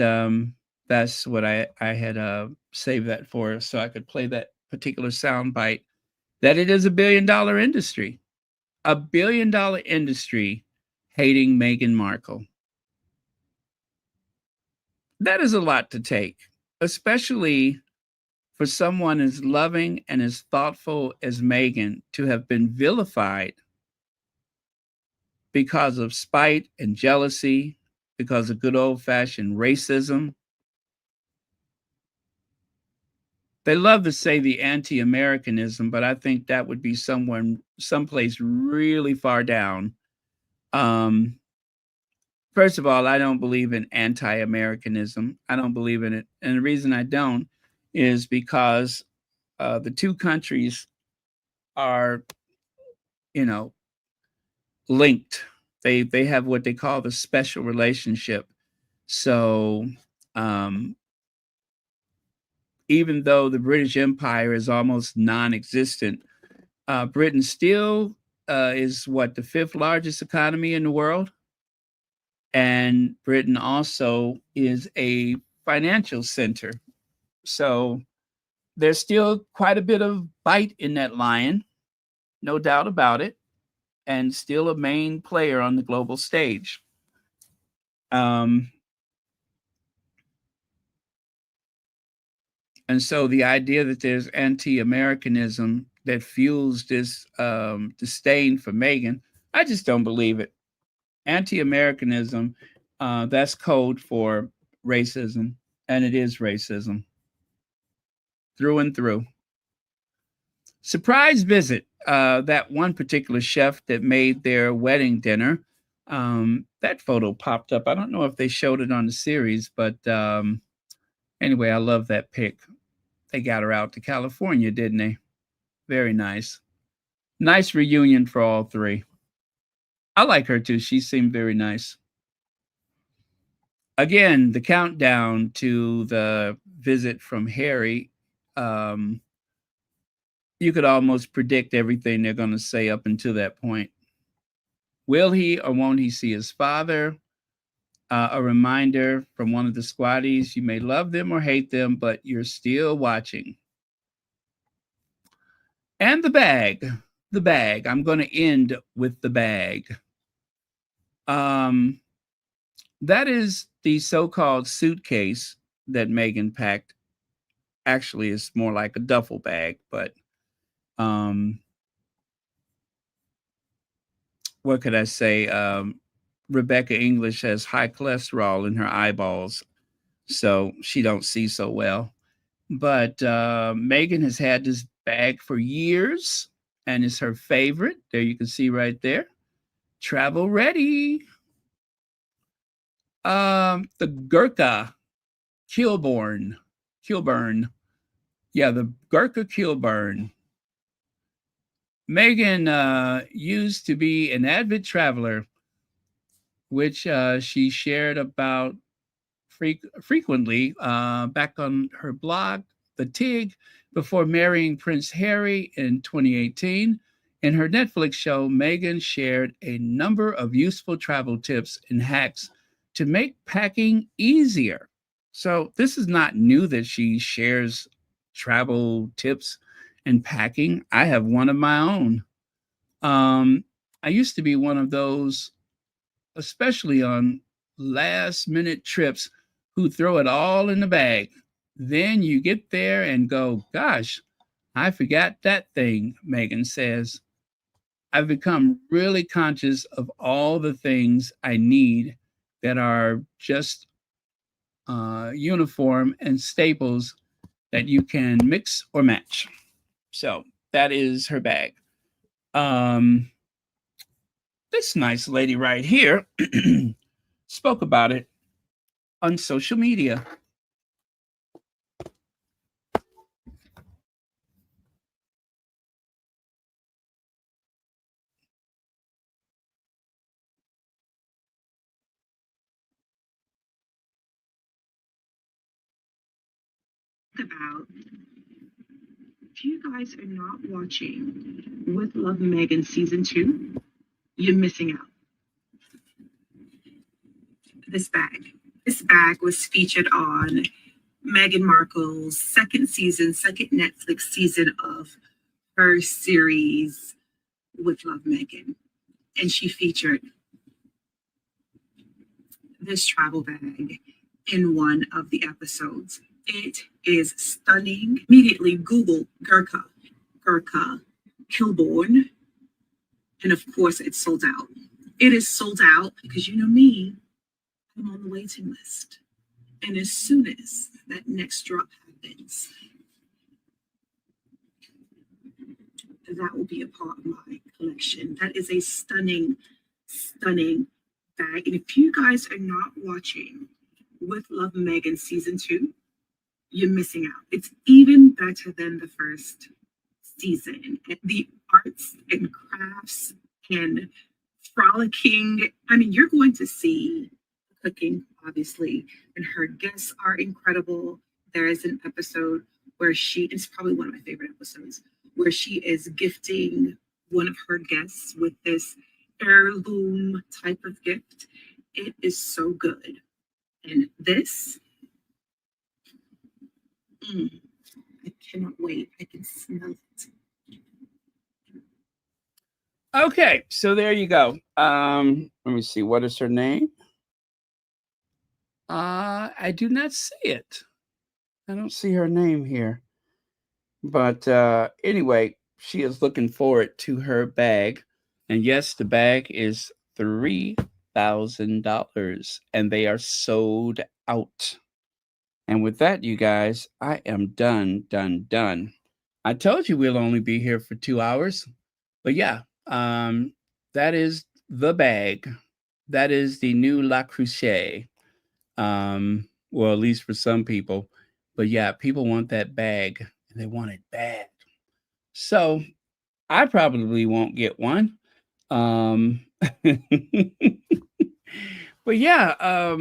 that's what I had saved that for, so I could play that particular soundbite, that it is a $1 billion industry. A $1 billion industry hating Meghan Markle. That is a lot to take, especially for someone as loving and as thoughtful as Meghan to have been vilified because of spite and jealousy, because of good old-fashioned racism. They love to say the anti-Americanism, but I think that would be someplace really far down. First of all, I don't believe in anti-Americanism. I don't believe in it. And the reason I don't is because the two countries are, linked. They have what they call the special relationship. So even though the British Empire is almost non-existent, Britain still is the fifth largest economy in the world. And Britain also is a financial center. So there's still quite a bit of bite in that lion, no doubt about it, and still a main player on the global stage. And so the idea that there's anti-Americanism that fuels this disdain for Meghan, I just don't believe it. Anti-Americanism, that's code for racism, and it is racism through and through. Surprise visit, that one particular chef that made their wedding dinner. That photo popped up. I don't know if they showed it on the series, but anyway, I love that pic. They got her out to California, didn't they? Very nice. Nice reunion for all three. I like her too. She seemed very nice. Again, the countdown to the visit from Harry. You could almost predict everything they're going to say up until that point. Will he or won't he see his father? A reminder from one of the squaddies, you may love them or hate them, but you're still watching. And the bag. I'm going to end with the bag. That is the so-called suitcase that Meghan packed. Actually, it's more like a duffel bag, but what could I say? Rebecca English has high cholesterol in her eyeballs, so she don't see so well. But Meghan has had this bag for years, and it's her favorite. There you can see right there. Travel ready. The Gurkha Kilburn. Yeah, the Gurkha Kilburn. Meghan used to be an avid traveler, which she shared about frequently back on her blog, The Tig, before marrying Prince Harry in 2018. In her Netflix show, Meghan shared a number of useful travel tips and hacks to make packing easier. So this is not new that she shares travel tips and packing. I have one of my own. I used to be one of those, especially on last minute trips, who throw it all in the bag. Then you get there and go, gosh, I forgot that thing, Meghan says. I've become really conscious of all the things I need that are just uniform and staples that you can mix or match. So that is her bag. This nice lady right here spoke about it on social media. about, if you guys are not watching With Love Meghan season 2, you're missing out. This bag. This bag was featured on Meghan Markle's second Netflix season of her series With Love Meghan. And she featured this travel bag in one of the episodes. It is stunning. Immediately Google Gurkha Kilborn. And of course, it's sold out. It is sold out because you know me, I'm on the waiting list. And as soon as that next drop happens, that will be a part of my collection. That is a stunning, stunning bag. And if you guys are not watching With Love Meghan season 2, you're missing out. It's even better than the first season. The arts and crafts and frolicking. I mean, you're going to see cooking, obviously, and her guests are incredible. There is an episode where it's probably one of my favorite episodes, where she is gifting one of her guests with this heirloom type of gift. It is so good. And this, I cannot wait. I can smell it. Okay, so there you go. Let me see. What is her name? I do not see it. I don't see her name here. But anyway, she is looking forward to her bag. And yes, the bag is $3,000 and they are sold out. And with that, you guys, I am done. I told you we'll only be here for 2 hours. But yeah, that is the bag. That is the new La Cruche. Well, at least for some people. But yeah, people want that bag and they want it bad. So I probably won't get one. But yeah,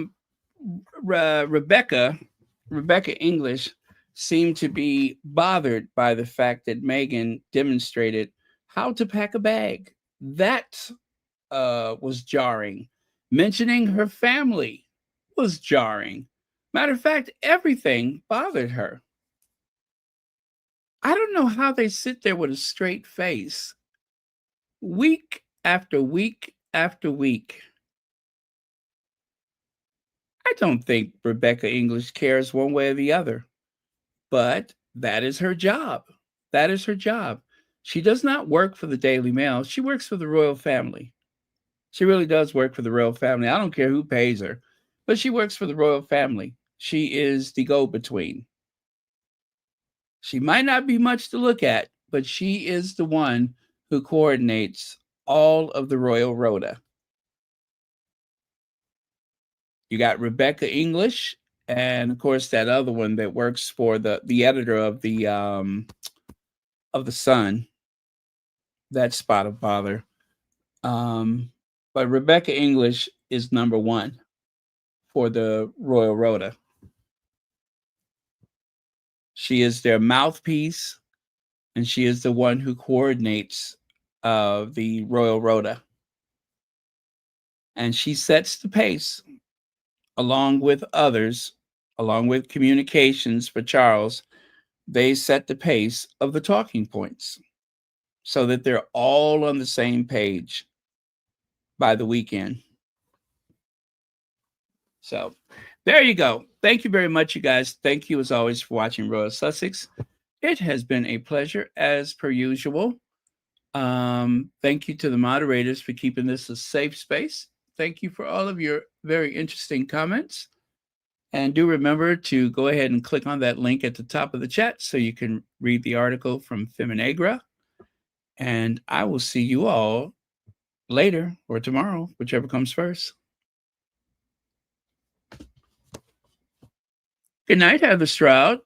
Rebecca English seemed to be bothered by the fact that Meghan demonstrated how to pack a bag. That was jarring. Mentioning her family was jarring. Matter of fact, everything bothered her. I don't know how they sit there with a straight face week after week after week. I don't think Rebecca English cares one way or the other, but that is her job. That is her job. She does not work for the Daily Mail. She works for the royal family. She really does work for the royal family. I don't care who pays her, but she works for the royal family. She is the go-between. She might not be much to look at, but she is the one who coordinates all of the royal rota. You got Rebecca English, and of course that other one that works for the editor of the Sun. That spot of bother. But Rebecca English is number one for the royal rota. She is their mouthpiece, and she is the one who coordinates the royal rota. And she sets the pace along with others, along with communications for Charles. They set the pace of the talking points so that they're all on the same page by the weekend. So there you go. Thank you very much, you guys. Thank you as always for watching Royal Sussex. It has been a pleasure as per usual. Thank you to the moderators for keeping this a safe space. Thank you for all of your very interesting comments. And do remember to go ahead and click on that link at the top of the chat so you can read the article from Feminagra. And I will see you all later or tomorrow, whichever comes first. Good night, Heather Stroud.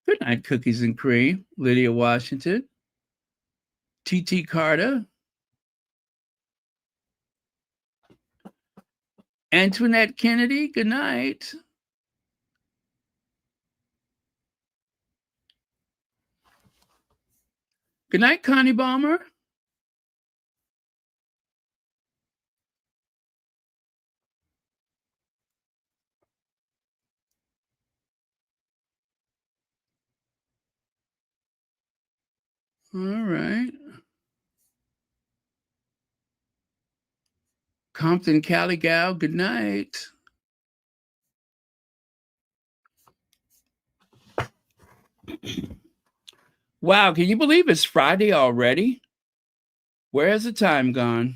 Good night, Cookies and Cream. Lydia Washington. T.T. Carter. Antoinette Kennedy, good night. Good night, Connie Balmer. All right. Compton Cali Gal, good night. Wow, can you believe it's Friday already? Where has the time gone?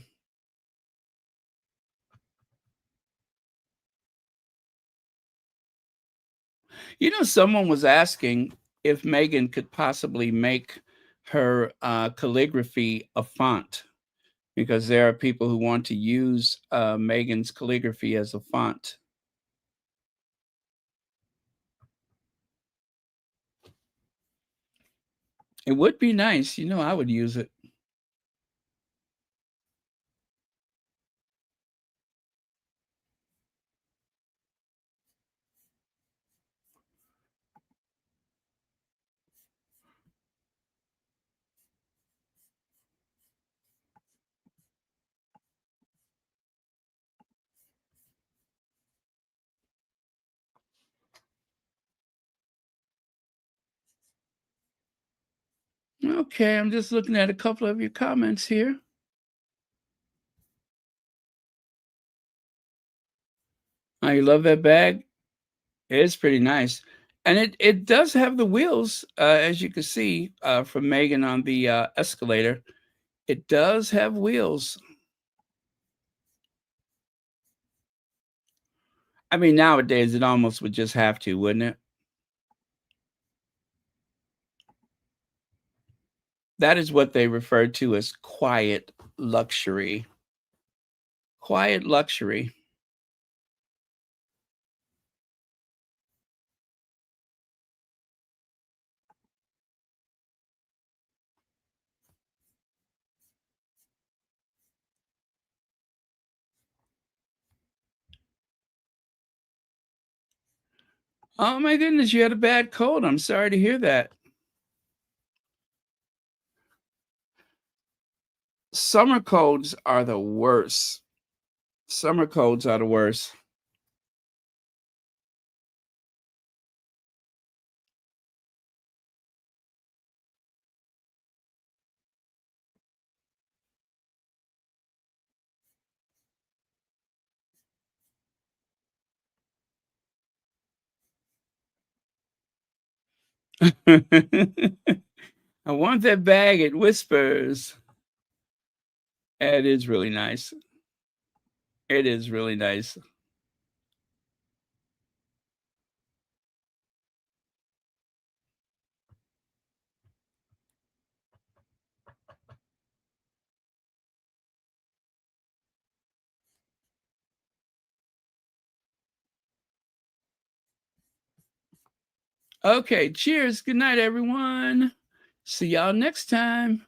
You know, someone was asking if Meghan could possibly make her calligraphy a font, because there are people who want to use Meghan's calligraphy as a font. It would be nice. You know, I would use it. Okay, I'm just looking at a couple of your comments here. I love that bag. It's pretty nice. And it does have the wheels, as you can see from Meghan on the escalator. It does have wheels. I mean, nowadays it almost would just have to, wouldn't it? That is what they refer to as quiet luxury. Quiet luxury. Oh my goodness, you had a bad cold. I'm sorry to hear that. Summer colds are the worst. Summer colds are the worst. I want that bag. It whispers. It is really nice. It is really nice. Okay, cheers. Good night, everyone. See y'all next time.